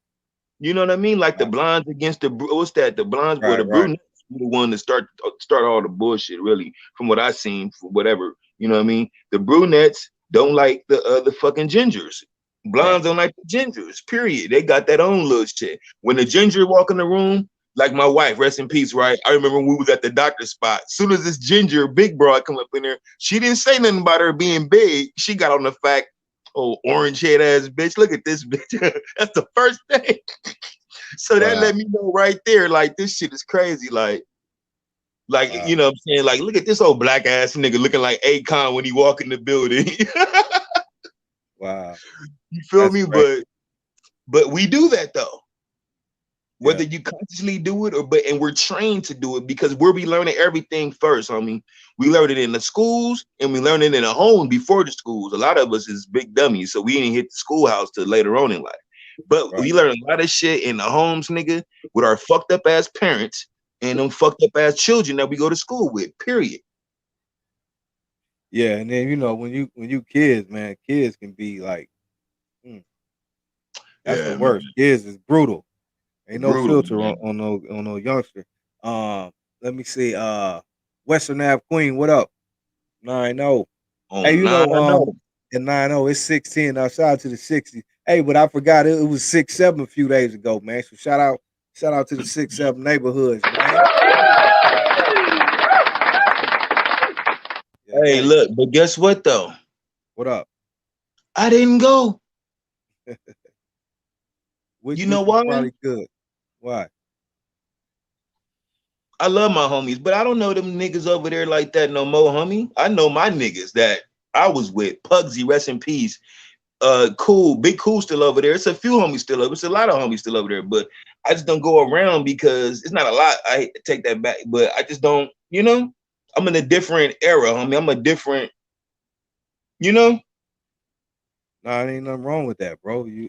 You know what I mean? Like the blondes against the what's that? The blondes or the brunettes. The one to start all the bullshit, really, from what I seen, for whatever, you know what I mean? The brunettes don't like the fucking gingers. Blondes don't like the gingers, period. They got that own little shit. When the ginger walk in the room, like my wife, rest in peace, right? I remember when we was at the doctor's spot. As soon as this ginger big broad come up in there, she didn't say nothing about her being big. She got on the fact, oh, orange head ass bitch, look at this bitch. That's the first thing. So that let me know right there, like this shit is crazy. Like you know what I'm saying? Like, look at this old black ass nigga looking like Akon when he walk in the building. Wow. You feel me? Crazy. But we do that though. Whether you consciously do it and we're trained to do it because we'll be learning everything first. I mean, we learned it in the schools and we learned it in the home before the schools. A lot of us is big dummies, so we didn't hit the schoolhouse till later on in life. But we learn a lot of shit in the homes, nigga, with our fucked up ass parents and them fucked up ass children that we go to school with, period. Yeah, and then when you kids, man, kids can be like, that's the worst. Man. Kids is brutal. Ain't no filter on no youngster. Let me see. Western Ave Queen, what up? 9-0. Hey, in 9-0, it's 16. Now shout out to the 60s. Hey, but I forgot it was 6-7 a few days ago, man. So shout out to the 6-7 neighborhoods, man. Hey, look, but guess what though? What up? I didn't go. You know why? Probably good. Why? I love my homies, but I don't know them niggas over there like that no more, homie. I know my niggas that I was with. Pugsy, rest in peace. Cool, Big Cool still over there. It's a few homies still over. It's a lot of homies still over there, but I just don't go around because it's not a lot. I take that back, but I just don't, I'm in a different era, homie. I'm a different, Nah, there ain't nothing wrong with that, bro. You're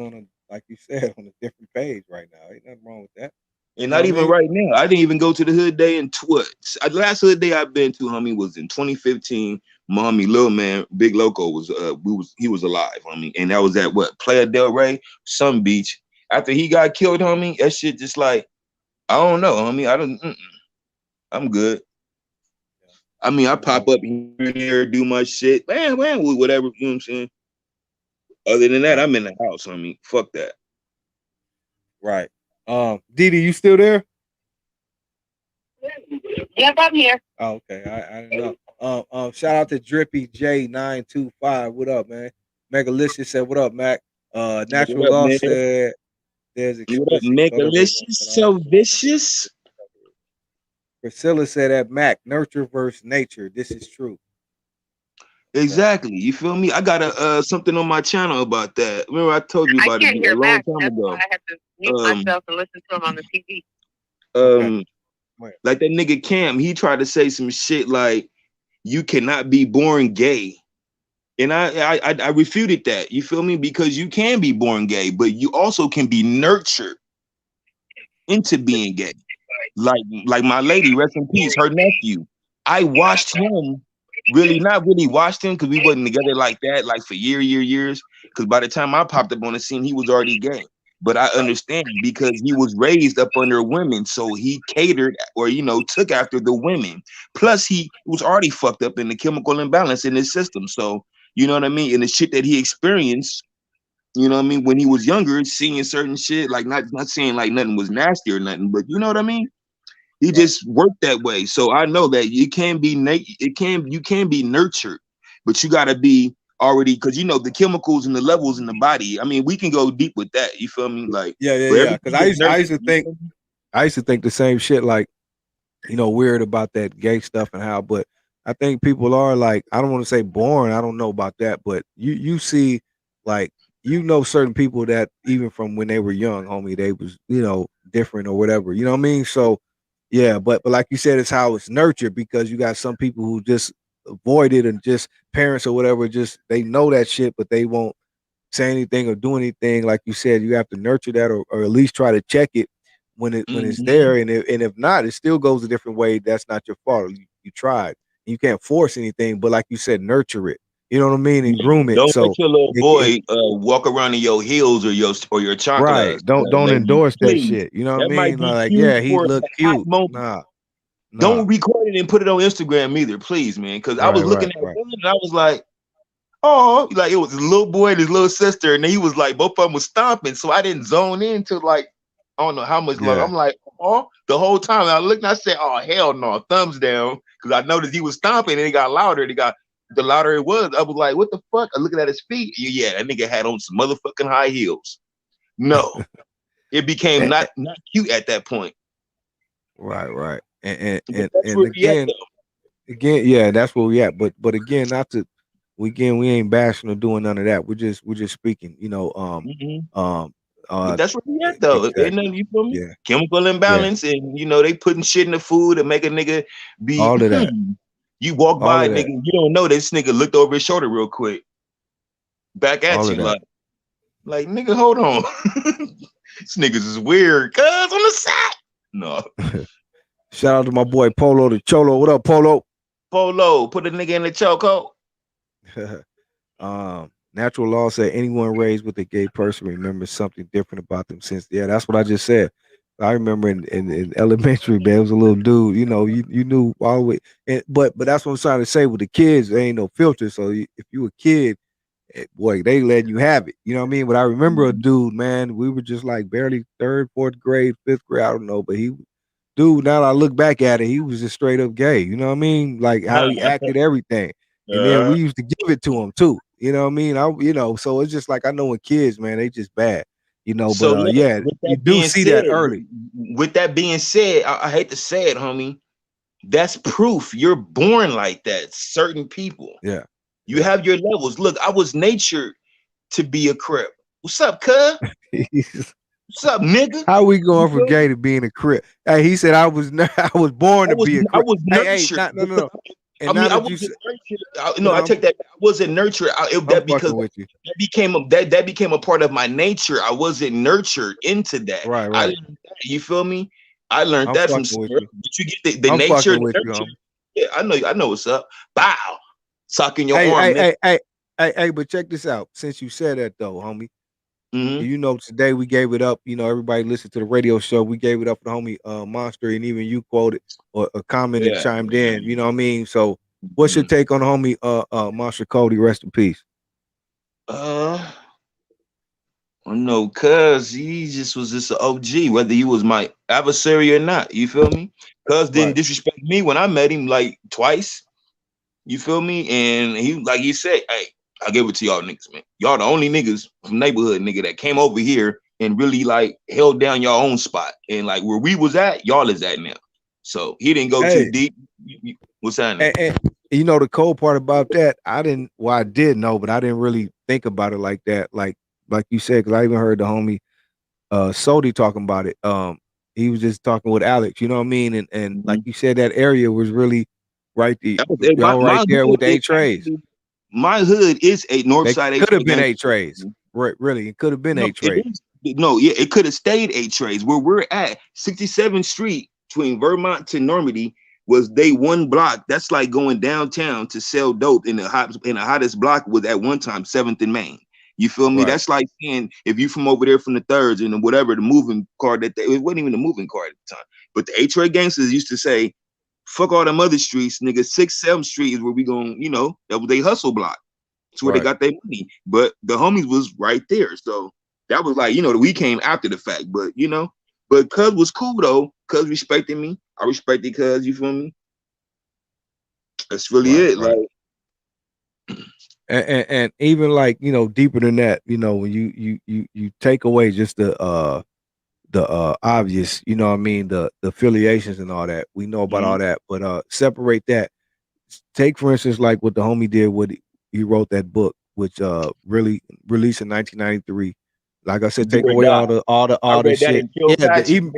on a, like you said, on a different page right now. Ain't nothing wrong with that. And not even right now. I didn't even go to the hood day in the last hood day I've been to, homie, was in 2015. My homie, Lil Man, Big Loco was he was alive, homie, and that was at Playa del Rey, Sun Beach. After he got killed, homie, that shit just like I don't know, homie. I'm good. I mean, I pop up here and there, do my shit, whatever, you know what I'm saying. Other than that, I'm in the house, homie. Fuck that. Right. DD, you still there? Yep, I'm here. Oh, okay. I don't know. Shout out to Drippy J925. What up, man? Megalicious said, "What up, Mac?" Natural Law said, "There's explicit." Megalicious, so vicious. Priscilla said at Mac, nurture versus nature. This is true. Exactly. You feel me? I got a something on my channel about that. Remember I told you I about can't it a hear long back. time That's ago. why I have to mute myself and listen to him on the TV. Okay. Like that nigga Cam, he tried to say some shit like you cannot be born gay. And I refuted that. You feel me? Because you can be born gay, but you also can be nurtured into being gay. Like my lady, rest in peace, her nephew. I watched him not really watched him because we wasn't together like that, like for years. Because by the time I popped up on the scene, he was already gay. But I understand because he was raised up under women, so he catered or took after the women. Plus, he was already fucked up in the chemical imbalance in his system. So you know what I mean? And the shit that he experienced, you know what I mean, when he was younger, seeing certain shit, like not saying like nothing was nasty or nothing, but you know what I mean? He just worked that way. So I know that you can be you can be nurtured, but you gotta be already because the chemicals and the levels in the body. I mean, we can go deep with that. You feel me? Like Yeah. Because I used to think the same shit, like, weird about that gay stuff and how, but I think people are like, I don't want to say born, I don't know about that, but you see, like, certain people that even from when they were young, homie, they was, different or whatever, you know what I mean? So yeah, but like you said, it's how it's nurtured because you got some people who just avoid it and just parents or whatever, just they know that shit, but they won't say anything or do anything. Like you said, you have to nurture that or at least try to check it when it's there. And if not, it still goes a different way. That's not your fault. You tried. You can't force anything, but like you said, nurture it. You know what I mean? And groom it. Don't So let your little boy walk around in your heels or your right. chocolates. Don't Lady, endorse that please. shit. You know what I That might mean? be Like, cute yeah, he for look a hot cute. moment. Nah. Don't record it and put it on Instagram either, please, man. Because I was looking at Right. one and I was like, oh, like it was his little boy and his little sister, and he was like, both of them was stomping. So I didn't zone in to like, I don't know how much longer. Yeah. I'm like, oh, the whole time I looked and I said, oh, hell no, thumbs down. Because I noticed he was stomping and it got louder. The louder it was, I was like, what the fuck? I'm looking at his feet. Yeah, that nigga had on some motherfucking high heels. No, it became not cute at that point. Right. And That's where we at, again, yeah, that's where we at. But again, not to we ain't bashing or doing none of that. We're just speaking, but that's where we at though. Exactly. You feel me? Yeah. Chemical imbalance, and they putting shit in the food to make a nigga be All of that. You walk All by a of that. nigga, you don't know this nigga looked over his shoulder real quick. Back at All you of that. like nigga, hold on. This niggas is weird. Cuz on the side. No. Shout out to my boy Polo the Cholo. What up, Polo? Polo, put a nigga in the chokehold. Natural law said anyone raised with a gay person remembers something different about them since. Yeah, that's what I just said. I remember in elementary, man, it was a little dude. You knew always. But that's what I'm trying to say with the kids. There ain't no filter. So if you a kid, boy, they letting you have it. You know what I mean? But I remember a dude, man. We were just like barely 3rd, 4th grade, 5th grade. I don't know, but dude. Now that I look back at it, he was just straight up gay. You know what I mean? Like how he acted, everything. And then we used to give it to him too. You know what I mean? So it's just like I know when kids, man, they just bad. So But yeah, you do see that early. With that being said, I hate to say it, homie. That's proof you're born like that. Certain people. Yeah. You have your levels. Look, I was natured to be a Crip. What's up, cuz? What's up, nigga? How we going from gay to being a Crip? Hey, he said I was born to be a Crip. I was nurtured. No. And I wasn't nurtured. No, I take that. I wasn't nurtured. That became a part of my nature. I wasn't nurtured into that. Right. I learned that, you feel me? I learned that from with you. But you get the nature and the nurture. Yeah, I know what's up. Bow. Sucking your arm. Hey, but check this out. Since you said that though, homie. Today we gave it up. Everybody listened to the radio show. We gave it up for the homie Monster, and even you quoted or commented, chimed in. You know what I mean? So, what's your take on the homie Monster Cody? Rest in peace. No, cuz he just was just an OG, whether he was my adversary or not. You feel me? Cuz didn't disrespect me when I met him like twice. You feel me? And he, like he said, hey, I give it to y'all niggas, man. Y'all the only niggas from neighborhood, nigga, that came over here and really like held down your own spot. And like where we was at, y'all is at now. So he didn't go too deep. What's happening? You know, the cold part about that, I did know, but I didn't really think about it like that. Like you said, because I even heard the homie Cody talking about it. He was just talking with Alex, you know what I mean? And like you said, that area was really right there. That was, my Y'all right there with hood the is eight trays. actually, my hood is a north They side could have eight been gang. eight trays. Right, really. It could have been No, eight trays. no, yeah, it could have stayed eight trays. Where we're at, 67th Street between Vermont to Normandy was they one block. That's like going downtown to sell dope in the hottest block was at one time 7th and Main. You feel me? Right. That's like saying if you from over there from the thirds and whatever the moving card it wasn't even a moving card at the time. But the eight tray gangsters used to say, fuck all them other streets, nigga. 6th, 7th Street is where we going, you know, that was they hustle block. That's where they got their money. But the homies was right there. So that was like, you know, we came after the fact. But you know, but Cuz was cool though. Cuz respected me. I respected Cuz, you feel me? That's really it. Right. Like and even like, you know, deeper than that, you know, when you take away just the obvious, you know what I mean, the affiliations and all that. We know about all that, but separate that. Take for instance like what the homie did with he wrote that book, which really released in 1993. Like I said, take away all the shit.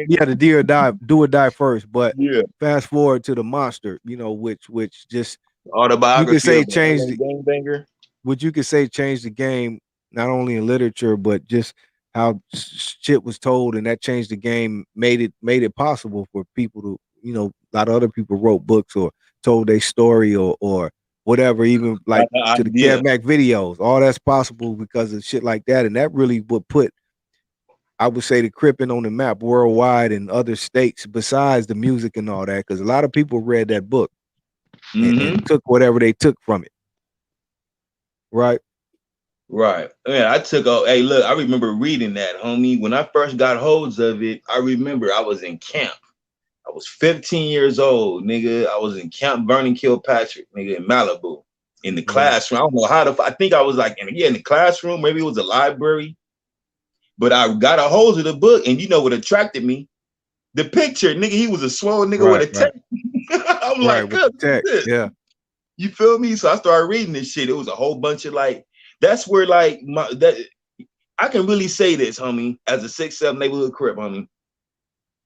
Yeah, the do or die first. But fast forward to the monster, you know, which just autobiography. You could say changed the game banger. What you could say changed the game, not only in literature, but just how shit was told, and that changed the game, made it possible for people to, you know, a lot of other people wrote books or told their story or whatever, even like to the Kev Mac videos. All that's possible because of shit like that, and that really would put, I would say, the Crippin' on the map worldwide and other states besides the music and all that, because a lot of people read that book and took whatever they took from it. Right. Yeah, I took hey, look, I remember reading that, homie. When I first got holds of it, I remember I was in camp. I was 15 years old, nigga. I was in Camp Vernon Kilpatrick, nigga, in Malibu, in the classroom. I don't know how I think I was like in the classroom. Maybe it was a library, but I got a hold of the book, and you know what attracted me? The picture, nigga. He was a swole nigga with a tech. I'm like, good, tech. Yeah. You feel me? So I started reading this shit. It was a whole bunch of like, that's where like I can really say this, homie, as a 6'7" neighborhood Crip, homie.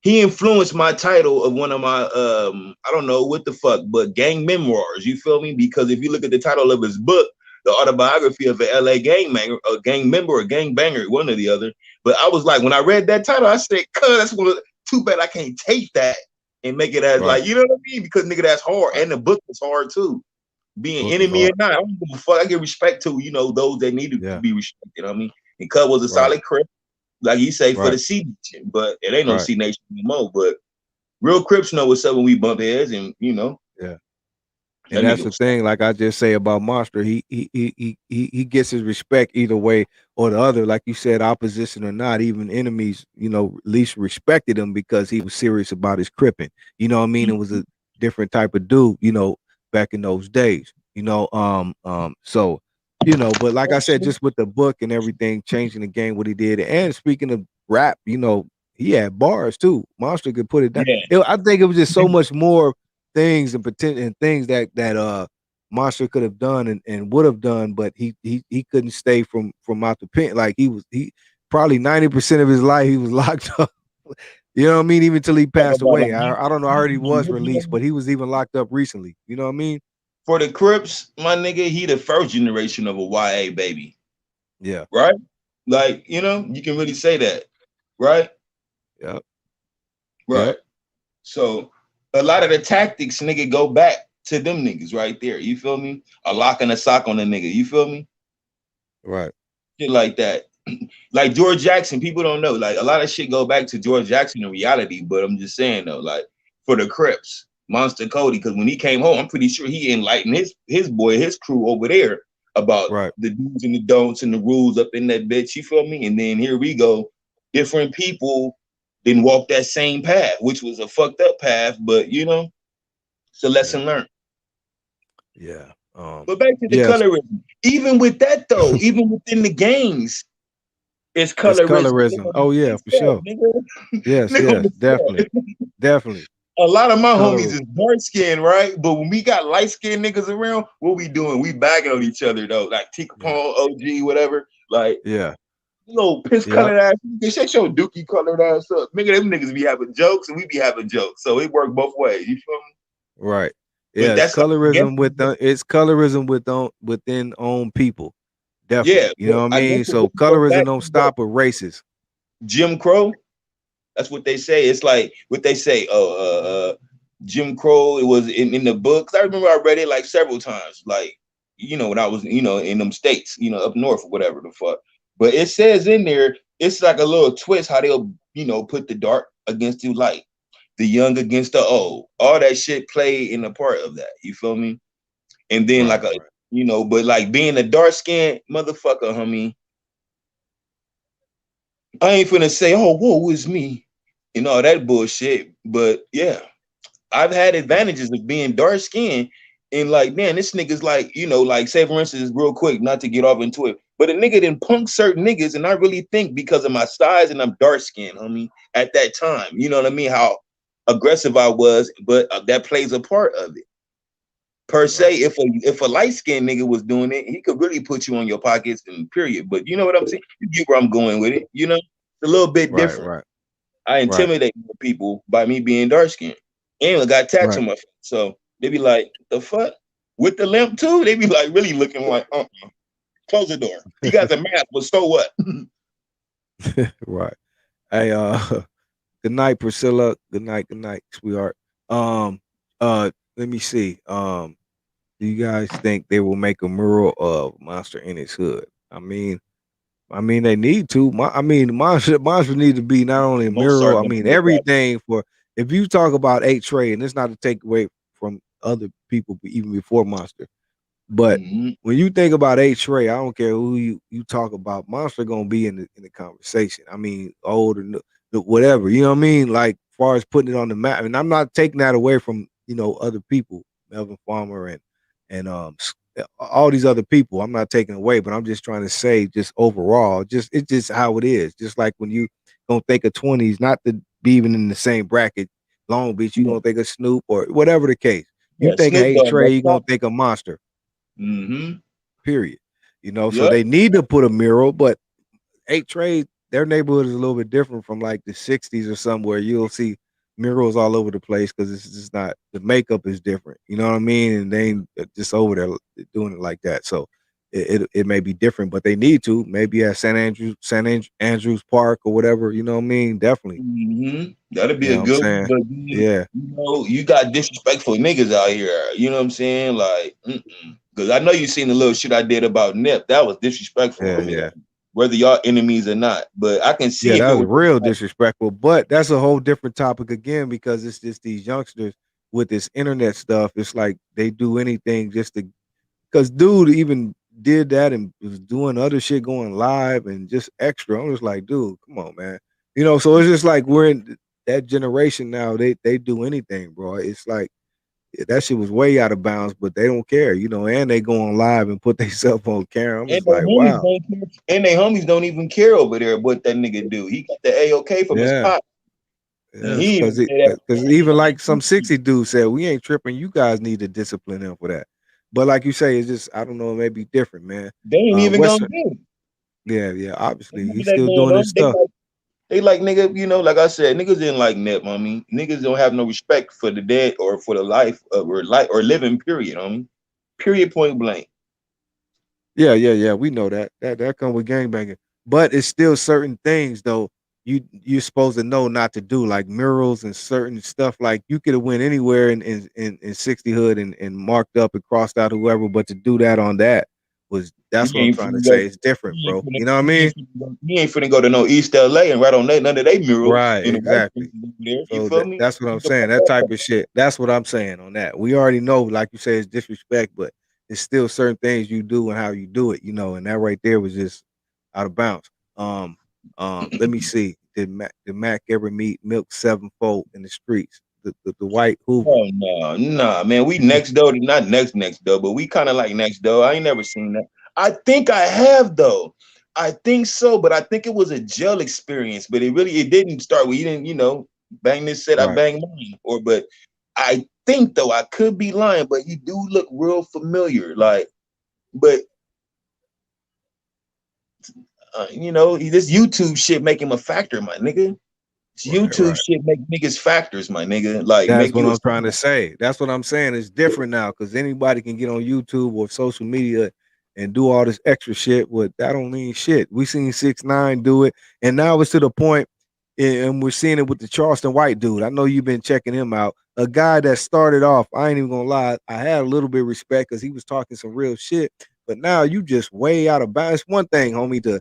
He influenced my title of one of my I don't know what the fuck, but gang memoirs. You feel me? Because if you look at the title of his book, the autobiography of an LA gang member, a gang banger, one or the other. But I was like, when I read that title, I said, cuz that's one of too bad I can't take that and make it as like, you know what I mean? Because nigga, that's hard. And the book was hard too. Being enemy or not, I don't give a fuck. I give respect to, you know, those that need to be respected. You know what I mean? And Cub was a solid Crip, like you say, for the C Nation, but it ain't no C Nation anymore. But real Crips know what's up when we bump heads, and you know. Yeah. And that's the thing, like I just say about Monster, he gets his respect either way or the other. Like you said, opposition or not, even enemies, you know, at least respected him because he was serious about his cripping. You know what I mean? It was a different type of dude, you know, back in those days, you know. So, you know, but like I said, just with the book and everything, changing the game, what he did. And speaking of rap, you know, he had bars too. Monster could put it down. I think it was just so much more things and potential and things that Monster could have done and would have done, but he couldn't stay from out the pen. Like he probably 90% of his life he was locked up. You know what I mean? Even till he passed away. I don't know. I heard he was released, but he was even locked up recently. You know what I mean? For the Crips, my nigga, he the first generation of a YA baby. Yeah. Right? Like, you know, you can really say that. Right? Yeah. Right. Yep. So a lot of the tactics, nigga, go back to them niggas right there. You feel me? A lock and a sock on a nigga. You feel me? Right. Shit like that. Like George Jackson, people don't know. Like a lot of shit go back to George Jackson in reality, but I'm just saying though, like for the Crips, Monster Cody, because when he came home, I'm pretty sure he enlightened his crew over there about the do's and the don'ts and the rules up in that bitch. You feel me? And then here we go, different people didn't walk that same path, which was a fucked up path, but you know, it's a lesson learned. Yeah. But back to the colorism. Even with that though, even within the gangs, it's colorism. Oh yeah, for sure. Yes, yes, definitely. Definitely. A lot of my homies Colorism. is dark skinned, right? But when we got light skinned niggas around, what we doing? We bagging on each other though, like Tika Yeah. Pong, OG, whatever. Like, Yeah. you know, piss Yep. colored ass. Shut your dookie colored ass up, nigga. Them niggas be having jokes and we be having jokes, so it worked both ways. You feel me? Right. But Yeah, it's that's I guess, colorism within own people. yeah. Definitely. You But know what I I guess mean? it So goes colorism back don't to the stop with races. Jim Crow. That's what they say. It's like what they say. Jim Crow. It was in the books. I remember I read it like several times. Like, you know, when I was, you know, in them states, you know, up north or whatever the fuck. But it says in there, it's like a little twist how they'll, you know, put the dark against the light, the young against the old. All that shit play in a part of that. You feel me? And then Right, like a, right. you know, but like being a dark skinned motherfucker, homie, I ain't finna say, oh, woe is me, and all that bullshit. But yeah, I've had advantages of being dark skinned and like, man, this nigga's like, you know, like say for instance, real quick, not to get off into it, but a nigga didn't punk certain niggas, and I really think because of my size and I'm dark skinned, homie, at that time, you know what I mean? How aggressive I was, but that plays a part of it. Per Right. se, if a light skinned nigga was doing it, he could really put you on your pockets and period. But you know what I'm saying? You get where I'm going with it, you know? It's a little bit Right, different. right, I right, intimidate more people by me being dark skinned. And I got tats right. on my face. So they be like, the fuck? With the limp too? They be like really looking like, close the door. You got the mask, but so what? Right. Hey, good night, Priscilla. Good night, sweetheart. Um, let me see. Do you guys think they will make a mural of Monster in his hood? I mean, they need to. Monster need to be not only a Most mural. I certainly mean, they got everything for. If you talk about Eight Trey, and it's not to take away from other people, even before Monster. But Mhm. when you think about H Ray, I don't care who you talk about, Monster gonna be in the conversation. I mean, old or whatever, you know what I mean? Like far as putting it on the map, and I'm not taking that away from other people, Melvin Farmer and all these other people. I'm not taking away, but I'm just trying to say, just overall, it's just how it is. Just like when you gonna think of 20s, not to be even in the same bracket, Long Beach, you Yeah, gonna think of Snoop or whatever the case. You yeah. think of Snoop H Dogg, Ray, that's you gonna top. think of Monster. Mm-hmm. Period. So Yep. they need to put a mural, but eight trade, their neighborhood is a little bit different from like the 60s or somewhere. You'll see murals all over the place because it's just not the makeup is different. You know what I mean? And they ain't just over there doing it like that. So it may be different, but they need to maybe at Andrews Park or whatever. You know what I mean? Definitely. Mm-hmm. That'd You be know a what I'm good one, saying? but then, Yeah. you know, you got disrespectful niggas out here. You know what I'm saying? Like, because I know you seen the little shit I did about Nip. That was disrespectful, Yeah. homie. Yeah. Like, whether y'all enemies or not, but I can see Yeah, if that it was was real disrespectful, but that's a whole different topic again because it's just these youngsters with this internet stuff. It's like they do anything just to because dude even did that and was doing other shit going live and just extra. I'm just like, dude, come on, man. So it's just like we're in that generation now. They do anything, bro. It's like that shit was way out of bounds, but they don't care, and they go on live and put themselves on camera. I'm and just their like, homies wow. don't care, and their homies don't even care over there what that nigga do. He got the A-OK from his Yeah. pop, and Yes, he even say that. because even like some 60 dude said, we ain't tripping. You guys need to discipline him for that. But like you say, it's just I don't know, it may be different, man. They ain't even gonna Western, do it. yeah, yeah. They Obviously, got he's that still going doing his on. stuff. They like nigga, you know, like I said, niggas didn't like Nip, homie. Niggas don't have no respect for the dead or for the life of or life or living. Period, homie. Period. Point blank. Yeah, yeah, yeah. We know that. That come with gangbanging. But it's still certain things though you're supposed to know not to do, like murals and certain stuff. Like you could have went anywhere in 60 hood and marked up and crossed out whoever, but to do that on He that's what I'm ain't trying to finna go. say. It's different, He ain't bro. finna. You know what I He mean? ain't finna go, he ain't finna go to no East LA and write on none of they murals Right, in the white exactly. places over there. You So feel me? that's what I'm saying. That type of shit. That's what I'm saying on that. We already know, like you say, it's disrespect, but it's still certain things you do and how you do it, and that right there was just out of bounds. Um, let me see. Did Mac ever meet Milk Sevenfold in the streets? The white Hoover. Oh no, nah, man. We next door, not next door, but we kind of like next door. I ain't never seen that. I think I have though. I think so, but I think it was a jail experience. But it didn't start with you didn't, Bang this set, I bang mine. But I think though I could be lying, but he do look real familiar. Like, but you know, this YouTube shit make him a factor, my nigga. YouTube shit make niggas factors, my nigga. Like, that's make what you I'm trying to say. That's what I'm saying. It's different now because anybody can get on YouTube or social media and do all this extra shit. But that don't mean shit. We seen 6ix9ine do it, and now it's to the point, and we're seeing it with the Charleston White dude. I know you've been checking him out. A guy that started off, I ain't even gonna lie, I had a little bit of respect because he was talking some real shit. But now you just way out of bounds. It's one thing, homie, to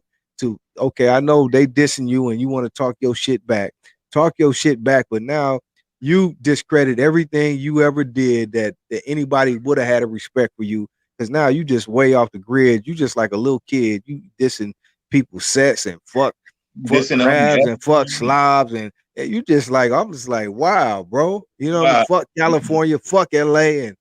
okay, I know they dissing you and you want to talk your shit back. Talk your shit back, but now you discredit everything you ever did that anybody would have had a respect for you, because now you just way off the grid. You just like a little kid. You dissing people's sets and fuck crabs and fuck slobs, and you just like, I'm just like, wow, bro. You know what I mean? Fuck California, fuck LA, and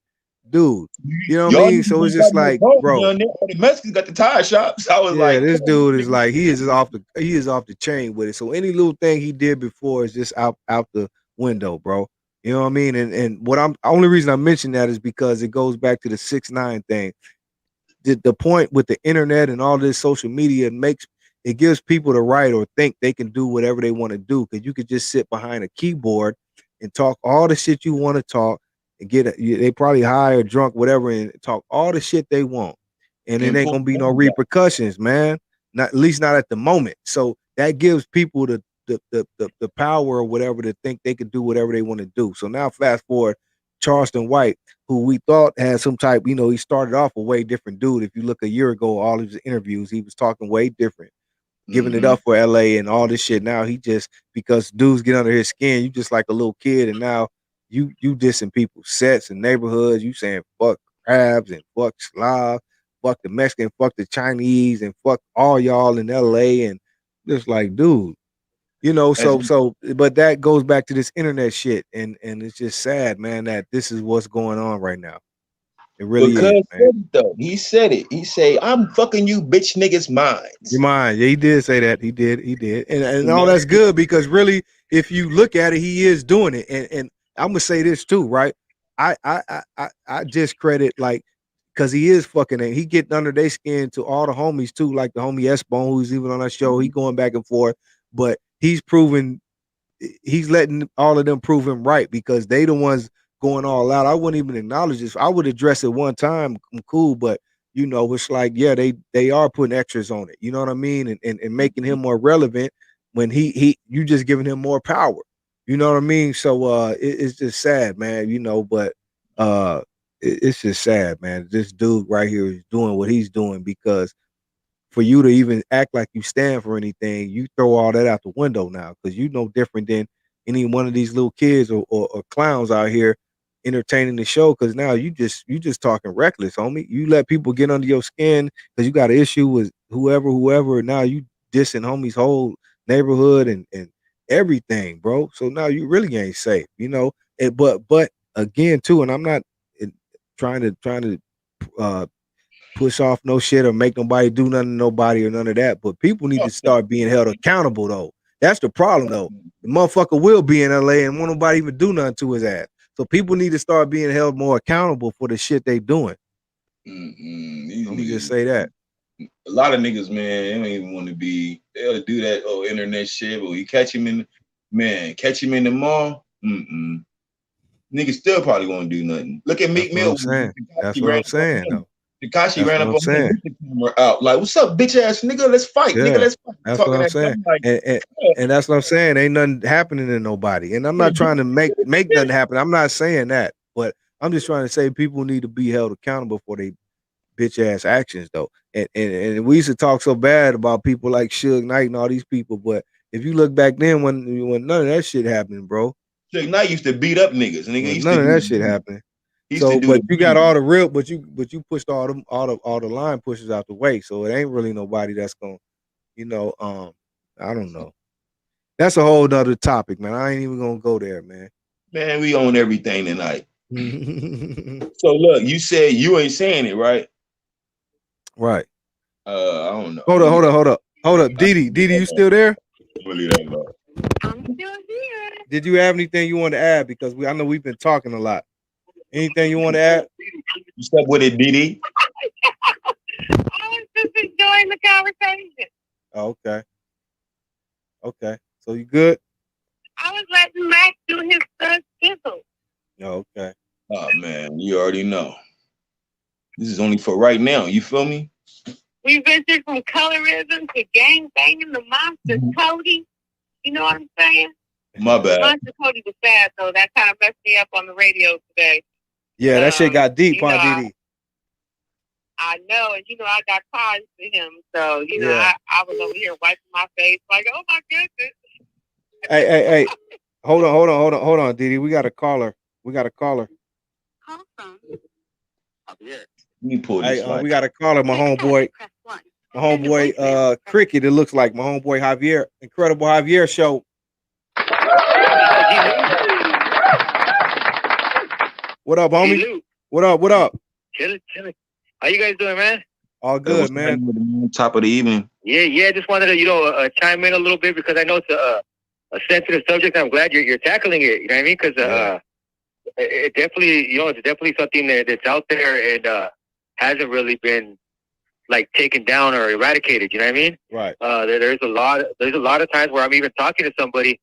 dude, you know what I mean? So it's just like, bro, the Mexicans got the tire shops. I was yeah, like, this dude is like, he is off the chain with it. So any little thing he did before is just out the window, bro. You know what I mean? And what only reason I mention that is because it goes back to the 6ix9ine thing. The point with the internet and all this social media, it gives people the right or think they can do whatever they want to do, because you could just sit behind a keyboard and talk all the shit you want to talk and they probably high or drunk, whatever, and talk all the shit they want. And it ain't gonna be no repercussions, man. Not, at least not at the moment. So that gives people the power or whatever to think they can do whatever they want to do. So now fast forward, Charleston White, who we thought had some type, you know, he started off a way different dude. If you look a year ago, all of his interviews, he was talking way different, giving it up for LA and all this shit. Now he just, because dudes get under his skin, you just like a little kid, and now you dissing people's sets and neighborhoods. You saying fuck crabs and fuck slob, fuck the Mexican, fuck the Chinese, and fuck all y'all in LA, and just like, dude, you know. So but that goes back to this internet shit, and it's just sad, man, that this is what's going on right now. It really is, man. Though he said it. He say, "I'm fucking you, bitch niggas' minds." Your mind, yeah, he did say that. He did, and all that's good, because really, if you look at it, he is doing it. And I'm gonna say this too, right? I discredit, like, because he is fucking it. He getting under their skin to all the homies too, like the homie S-Bone, who's even on our show. He going back and forth, but he's letting all of them prove him right, because they the ones going all out. I wouldn't even acknowledge this. I would address it one time, I'm cool, but you know, it's like, yeah, they are putting extras on it. You know what I mean? And making him more relevant when you just giving him more power. You know what I mean? So it's just sad, man. You know, but it's just sad, man. This dude right here is doing what he's doing, because for you to even act like you stand for anything, you throw all that out the window now, because you no different than any one of these little kids or clowns out here entertaining the show. Because now you just talking reckless, homie. You let people get under your skin because you got an issue with whoever. Now you dissing homie's whole neighborhood and everything, bro. So now you really ain't safe, you know. But again too, and I'm not trying to push off no shit or make nobody do nothing to nobody or none of that. But people need to start being held accountable, though. That's the problem, though. The motherfucker will be in LA and won't nobody even do nothing to his ass. So people need to start being held more accountable for the shit they doing. Let me just say that. A lot of niggas, man, they don't even want to be. They'll do that internet shit, but you catch him in the mall. Niggas still probably won't do nothing. Look at Meek Mill. That's what I'm saying, though. Tekashi ran up on him with the camera out. Like, what's up, bitch ass nigga? Let's fight, nigga. Let's fight. That's what I'm saying. Like, and that's what I'm saying. Ain't nothing happening to nobody. And I'm not trying to make nothing happen. I'm not saying that. But I'm just trying to say people need to be held accountable for their bitch ass actions, though. And we used to talk so bad about people like Suge Knight and all these people. But if you look back then when none of that shit happened, bro. Suge Knight used to beat up niggas. None of that shit happened. So, but you got all the real, but you pushed all the line pushes out the way. So it ain't really nobody that's gonna, you know, I don't know. That's a whole nother topic, man. I ain't even gonna go there, man. Man, we own everything tonight. So look, you said you ain't saying it, right? Right. I don't know. Hold up. DD, you still there? I'm still here. Did you have anything you want to add? Because I know we've been talking a lot. Anything you want to add? You step with it, DD. I was just enjoying the conversation. Oh, okay. Okay. So you good? I was letting Max do his sizzle. Oh, okay. Oh man, you already know. This is only for right now. You feel me? We ventured from colorism to gang banging the monster Cody. You know what I'm saying? My bad. Monster Cody was sad, though. That kind of messed me up on the radio today. Yeah, that shit got deep, huh, DD? I know, and I got cars to him, so I was over here wiping my face like, oh my goodness. Hey. Hold on, DD. We got a caller. Call from. Let me pull this we got a caller, my homeboy. My homeboy, Cricket, it looks like my homeboy Javier, Incredible Javier show. What up, homie? G-Lew. What up? Chilling. How you guys doing, man? All good, man. Top of the evening. Yeah. Just wanted to, chime in a little bit because I know it's a sensitive subject. I'm glad you're tackling it. You know what I mean? Because it definitely, it's definitely something that's out there and hasn't really been like taken down or eradicated. You know what I mean? Right. There's a lot of times where I'm even talking to somebody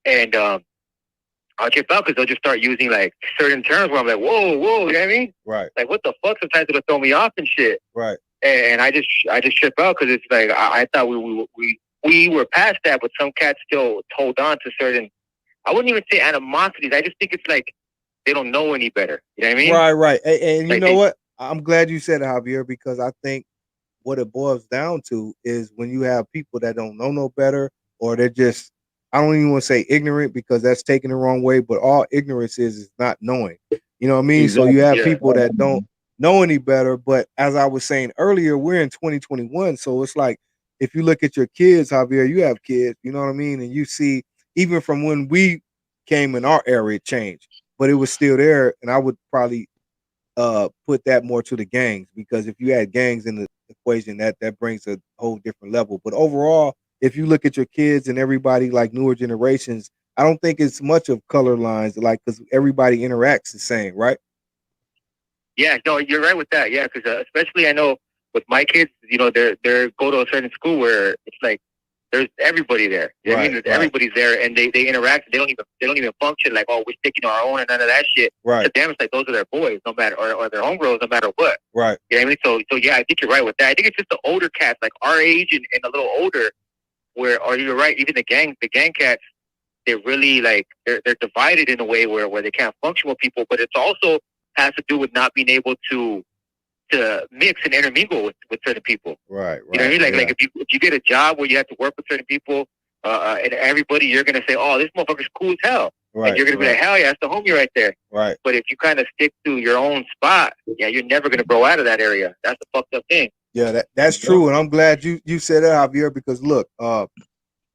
and I'll trip out because they'll just start using like certain terms where I'm like, whoa, you know what I mean? Right. Like, what the fuck? Sometimes it'll throw me off and shit. Right. And I just trip out because it's like I thought we were past that, but some cats still hold on to certain. I wouldn't even say animosities. I just think it's like they don't know any better. You know what I mean? Right. And you know what? I'm glad you said it, Javier, because I think what it boils down to is when you have people that don't know no better, or they're just, I don't even want to say ignorant because that's taken the wrong way, but all ignorance is not knowing. You know what I mean? Exactly. So you have people that don't know any better. But as I was saying earlier, we're in 2021. So it's like, if you look at your kids, Javier, you have kids, you know what I mean? And you see, even from when we came in our era, it changed, but it was still there. And I would probably put that more to the gangs, because if you add gangs in the equation, that brings a whole different level. But overall, if you look at your kids and everybody, like newer generations, I don't think it's much of color lines, like, because everybody interacts the same, right? Yeah, no, you're right with that. Yeah, because especially I know with my kids, they're go to a certain school where it's like there's everybody there. You know what I mean? Everybody's there, and they interact. They don't even function like, oh, we're sticking to our own and none of that shit. Right. To them, it's like those are their boys, no matter, or their homegirls, no matter what. Right. You know what I mean? So yeah, I think you're right with that. I think it's just the older cats, like our age and a little older, or you're right, even the gang cats, they're really like they're divided in a way where they can't function with people, but it's also has to do with not being able to mix and intermingle with certain people. Right. You know what I mean? Like if you get a job where you have to work with certain people, and everybody, you're gonna say, oh, this motherfucker's cool as hell. Right. And you're gonna be like, hell yeah, that's the homie right there. Right. But if you kind of stick to your own spot, yeah, you're never gonna grow out of that area. That's the fucked up thing. Yeah, that's true, and I'm glad you said that, Javier, because look,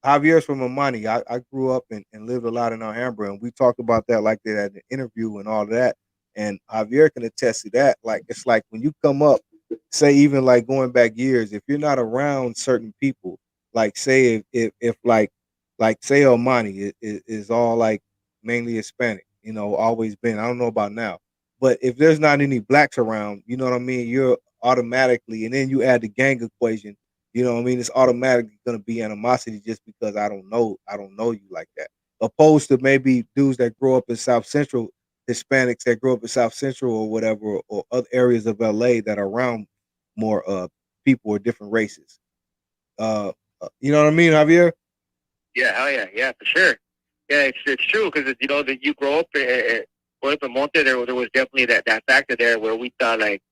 Javier's from Amani. I grew up and lived a lot in Alhambra, and we talked about that like that at the interview and all of that. And Javier can attest to that. Like, it's like when you come up, say, even like going back years, if you're not around certain people, like say if like say Amani is all like mainly Hispanic, always been. I don't know about now, but if there's not any blacks around, you know what I mean, you're automatically, and then you add the gang equation, you know what I mean, it's automatically going to be animosity just because I don't know you like that, opposed to maybe dudes that grow up in South Central, Hispanics that grow up in South Central or whatever, or other areas of LA that are around more people or different races. You know what I mean, Javier? Yeah, hell yeah, for sure. Yeah, it's true, because that you grow up in Monte, there was definitely that factor there where we thought like,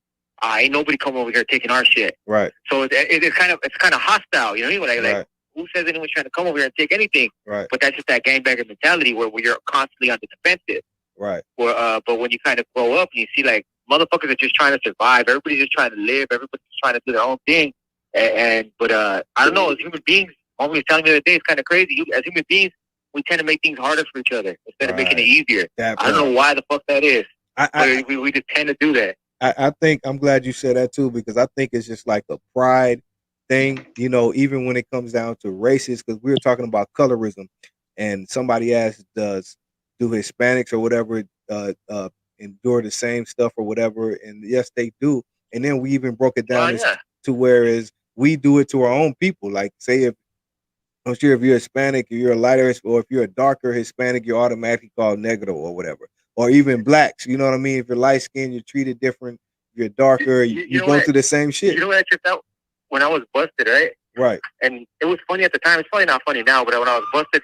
ain't nobody come over here taking our shit. Right. So it's kind of hostile. You know what I mean? Like who says anyone's trying to come over here and take anything? Right. But that's just that gangbanger mentality where you're constantly on the defensive. Right. But when you kind of grow up and you see like motherfuckers are just trying to survive, everybody's just trying to live, everybody's just trying to do their own thing. But I don't know, as human beings, homie was telling me the other day, it's kind of crazy. As human beings, we tend to make things harder for each other instead of making it easier. I don't know why the fuck that is. We just tend to do that. I think I'm glad you said that too, because I think it's just like a pride thing, you know, even when it comes down to races, because we were talking about colorism, and somebody asked, do Hispanics or whatever endure the same stuff or whatever? And yes, they do. And then we even broke it down to whereas we do it to our own people. Like, say if I'm sure if you're Hispanic, or you're a lighter, or if you're a darker Hispanic, you're automatically called negro or whatever. Or even blacks, you know what I mean? If you're light skinned, you're treated different. If you're darker, you go through the same shit. You know what I tripped out? When I was busted, right? Right. And it was funny at the time. It's probably not funny now, but when I was busted,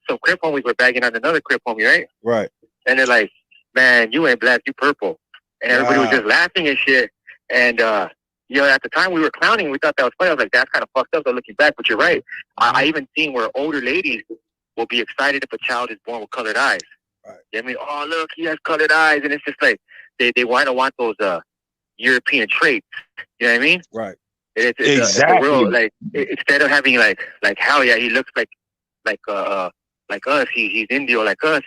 some Crip homies were bagging on another Crip homie, right? Right. And they're like, man, you ain't black, you purple. And everybody was just laughing and shit. And, you know, at the time we were clowning. We thought that was funny. I was like, that's kind of fucked up though, looking back. But you're right. I even seen where older ladies will be excited if a child is born with colored eyes. Right. You know what I mean? Oh, look, he has colored eyes. And it's just like, they want those European traits. You know what I mean? Right. It's a real, like, instead of having like hell yeah, he looks like us, he's Indio like us,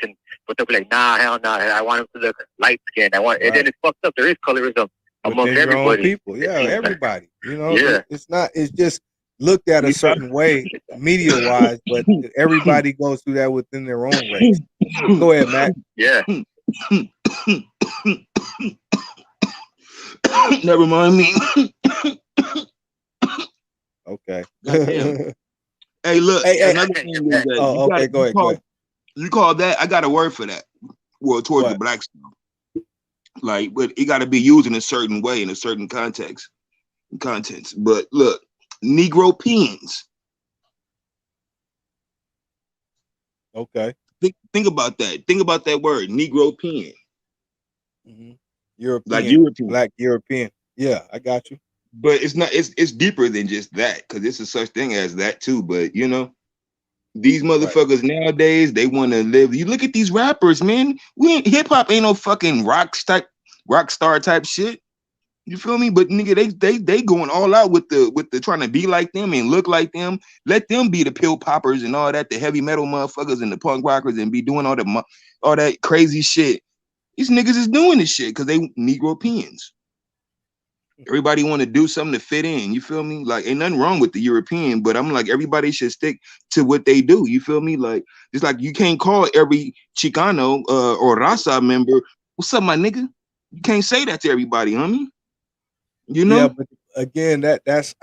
but they'll be like, nah, hell nah, I want him to look light skinned. And then it's fucked up. There is colorism amongst everybody. People, yeah, everybody. You know, it's just looked at a certain way, media wise, but everybody goes through that within their own race. Go ahead, Matt. Yeah. Never mind me. Okay. Hey, look. Another thing is that okay, go ahead. You call that? I got a word for that. Well, towards the black stuff. Like, but it got to be used in a certain way, in a certain contents. But look, Negro pins. Okay. Think about that. Think about that word, Negro pin. Mm-hmm. European, like European, black European. Yeah, I got you. But it's not. It's deeper than just that, because it's a such thing as that too. But you know, these motherfuckers nowadays, they want to live. You look at these rappers, man. Hip hop ain't no fucking rock star type shit. You feel me? But nigga, they going all out with the trying to be like them and look like them. Let them be the pill poppers and all that, the heavy metal motherfuckers and the punk rockers, and be doing all that crazy shit. These niggas is doing this shit because they Negro pins. Everybody want to do something to fit in. You feel me? Like, ain't nothing wrong with the European, but I'm like, everybody should stick to what they do. You feel me? Like, just like you can't call every Chicano or Raza member, "What's up, my nigga?" You can't say that to everybody, homie. You know? Yeah, but again, that's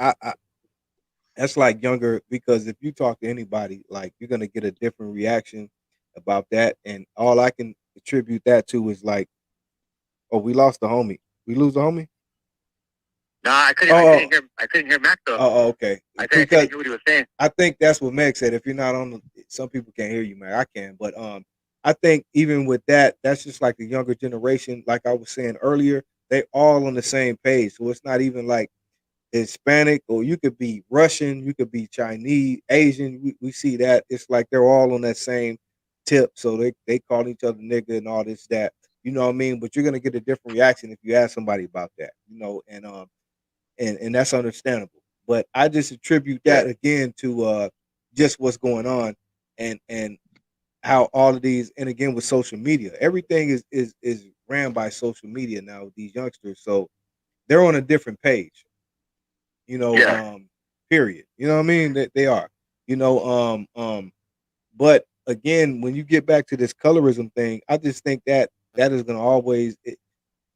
like younger, because if you talk to anybody, like, you're gonna get a different reaction about that, and all I can attribute that to is like, oh, we lost the homie. We lose the homie. No, I couldn't hear Mac though. Oh, okay. I couldn't hear what he was saying. I think that's what Meg said. If you're not on some people can't hear you, man. I can, but I think even with that, that's just like the younger generation. Like I was saying earlier, they all on the same page. So it's not even like Hispanic, or you could be Russian, you could be Chinese, Asian. We see that. It's like they're all on that same tip. So they call each other nigga and all this, that. You know what I mean? But you're gonna get a different reaction if you ask somebody about that. You know, and that's understandable. But I just attribute that again to just what's going on, and how all of these, and again with social media, everything is ran by social media now with these youngsters. So they're on a different page. You know, period. You know what I mean? They are. You know, but again, when you get back to this colorism thing, I just think that is gonna always,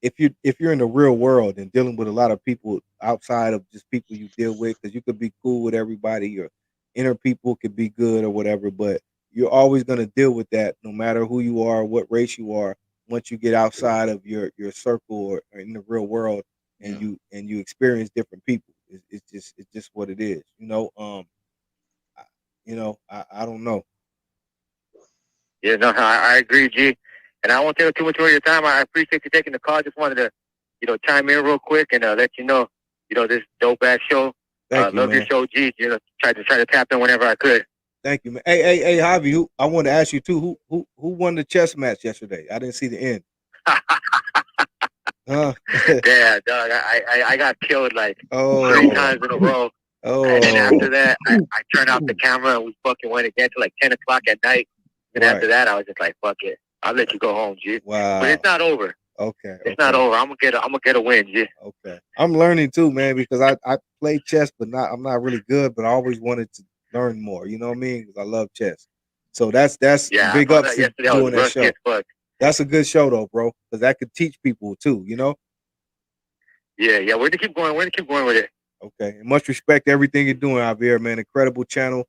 if you're in the real world and dealing with a lot of people outside of just people you deal with, because you could be cool with everybody, your inner people could be good or whatever, but you're always going to deal with that no matter who you are, what race you are. Once you get outside of your circle or in the real world, and you experience different people, it's just what it is. You know, I don't know. Yeah, no, I agree, G. And I won't take too much more of your time. I appreciate you taking the call. Just wanted to, chime in real quick and let you know, this dope ass show. Thank you, love man. your show, G. Try to tap in whenever I could. Thank you, man. Hey, Javi, I wanted to ask you too. Who won the chess match yesterday? I didn't see the end. Yeah, dog. I got killed like 3 times in a row. Oh. And then after that, I turned off the camera and we fucking went again till like 10 o'clock at night. And after that, I was just like, fuck it. I'll let you go home, G. Wow. But it's not over. Okay. It's not over. I'm gonna get a win, G. Okay. I'm learning too, man, because play chess, but I'm not really good. But I always wanted to learn more. You know what I mean? Because I love chess. So that's Yeah, I big saw ups that to yesterday. I doing was that rusty show. as fuck. That's a good show though, bro, because that could teach people too. You know? Yeah, yeah. We're to keep going. We're to keep going with it. Okay. And much respect to everything you're doing, Javier, man. Incredible channel.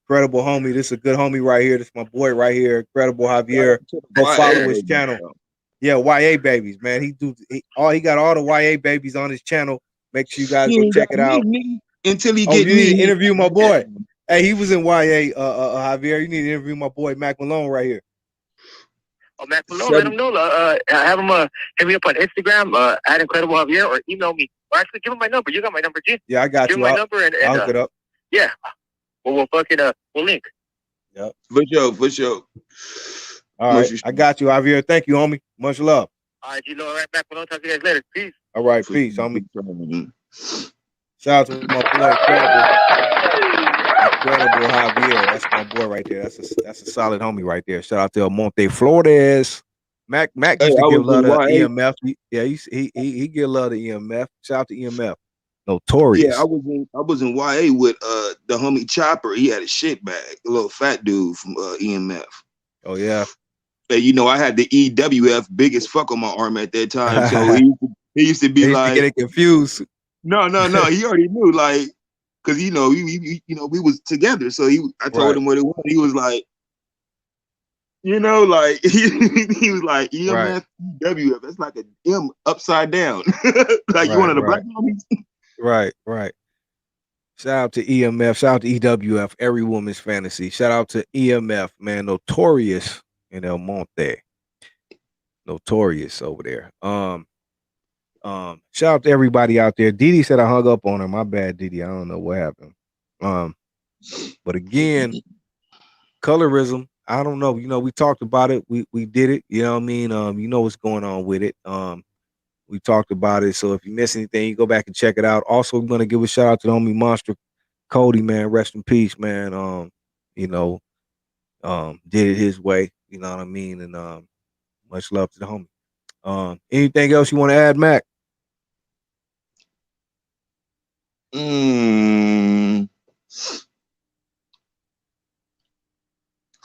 Incredible homie. This is a good homie right here. This is my boy right here. Incredible Javier. Go follow his channel. Yeah, YA babies, man. He got all the YA babies on his channel. Make sure you guys go check it out. Until he Oh, get you need to me. interview my boy. Hey, he was in YA, Javier. You need to interview my boy Mac Malone right here. Oh, Mac Malone, let him know. Have him hit me up on Instagram, at Incredible Javier, or email me. Or actually, give him my number. You got my number, G? Yeah, I got give you. Give him my number and I'll hook it up. Yeah. Well, we'll link. Yep. For sure. All right, I got you, Javier. Thank you, homie. Much love. All right, G-Lew. All right, Mac Malone. Talk to you guys later. Peace. All right, peace, homie. Shout out to my boy, incredible Javier. That's my boy right there. That's a solid homie right there. Shout out to Monte Flores. Mac used to give love to EMF. Yeah, he give love to EMF. Shout out to EMF. Notorious. Yeah, I was in YA with the homie Chopper. He had a shit bag, a little fat dude from EMF. Oh yeah. And you know, I had the EWF big as fuck on my arm at that time. So he used to be like, getting confused. No. He already knew, like, because you know, we was together. So I told him what it was. He was like, you know, like he was like EMF, EWF. That's like an M upside down. Like you wanted a black homies. Right. Shout out to EMF. Shout out to EWF. Every woman's fantasy. Shout out to EMF, man. Notorious in El Monte. Notorious over there. Shout out to everybody out there. DD said I hung up on her. My bad, DD. I don't know what happened. But again, colorism. I don't know. You know, we talked about it. We did it. You know what I mean? You know what's going on with it. We talked about it. So if you miss anything, you go back and check it out. Also, we're gonna give a shout out to the homie Monster Cody, man. Rest in peace, man. You know, did it his way. You know what I mean? And much love to the homie. Anything else you want to add, Mac?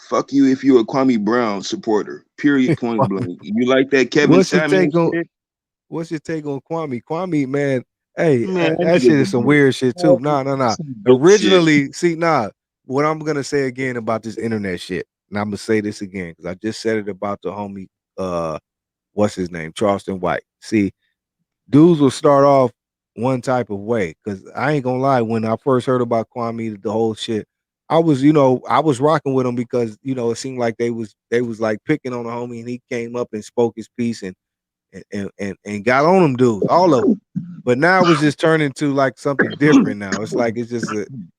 Fuck you if you're a Kwame Brown supporter. Period. Point blank. You like that Kevin Samuels shit? What's your take on Kwame? Kwame, man. Hey, that shit is some weird shit too. Nah. Originally, what I'm gonna say again about this internet shit, and I'm gonna say this again because I just said it about the homie, what's his name, Charleston White. See, dudes will start off one type of way because I ain't gonna lie. When I first heard about Kwame, the whole shit, I was rocking with him because it seemed like they was like picking on the homie, and he came up and spoke his piece and got on them dudes, all of them. But now it's just turning to like something different now. It's like it's just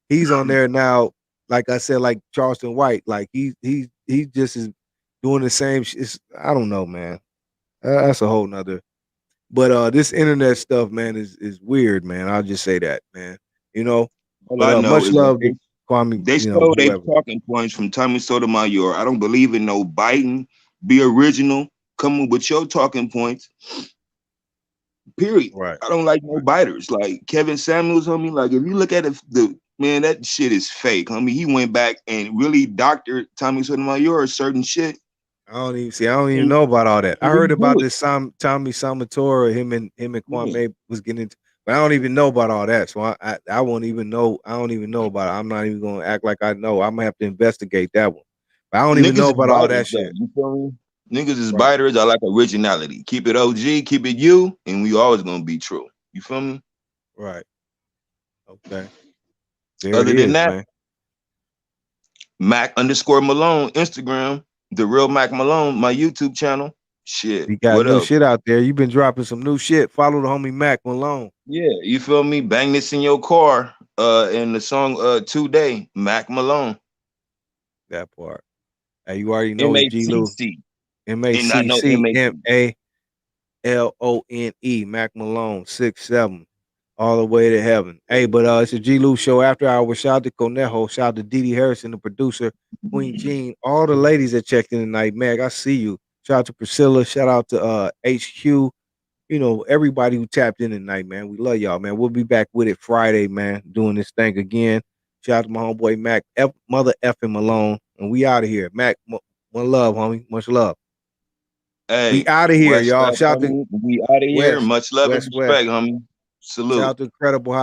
he's on there now, like I said, like Charleston White, like he just is doing the same shit. I don't know, man. That's a whole nother. But this internet stuff, man, is weird, man. I'll just say that, man. All I know much is love to Kwame. They stole their talking points from Tommy Sotomayor. I don't believe in no biting. Be original. Come with your talking points. Period. Right. I don't like no biters. Like Kevin Samuels, homie. Like if you look at it, man, that shit is fake, homie. He went back and really doctored Tommy Sotomayor certain shit. I don't even know about all that. I heard about this Tommy Samatora, him and Kwame was getting into, but I don't even know about all that. So I won't even know. I don't even know about it. I'm not even gonna act like I know. I'm gonna have to investigate that one. But I don't even know about all that shit. You feel me? Niggas is biters. I like originality. Keep it OG, keep it you, and we always gonna be true. You feel me? Right. Okay. Other than that, Mac _Malone, Instagram, the real Mac Malone, my YouTube channel. Shit. You got new shit out there. You've been dropping some new shit. Follow the homie Mac Malone. Yeah, you feel me? Bang this in your car. In the song Today, Mac Malone. That part. Hey, you already know it's G-Lew. MACCMALONE, Mac Malone, 6'7", all the way to heaven. Hey, but it's a G-Lew show after hours. Shout out to Conejo, shout out to DD Hairston, the producer, Queen Jean, all the ladies that checked in tonight. Meg, I see you. Shout out to Priscilla, shout out to HQ, you know, everybody who tapped in tonight, man. We love y'all, man. We'll be back with it Friday, man, doing this thing again. Shout out to my homeboy Mac, mother effing Malone, and we out of here. Mac, one love, homie, much love. Hey, We out of here, West y'all. Left, Shout out to homie. We out of here. West, Much love and West. respect, homie. Salute. Shout out to Incredible Hobby.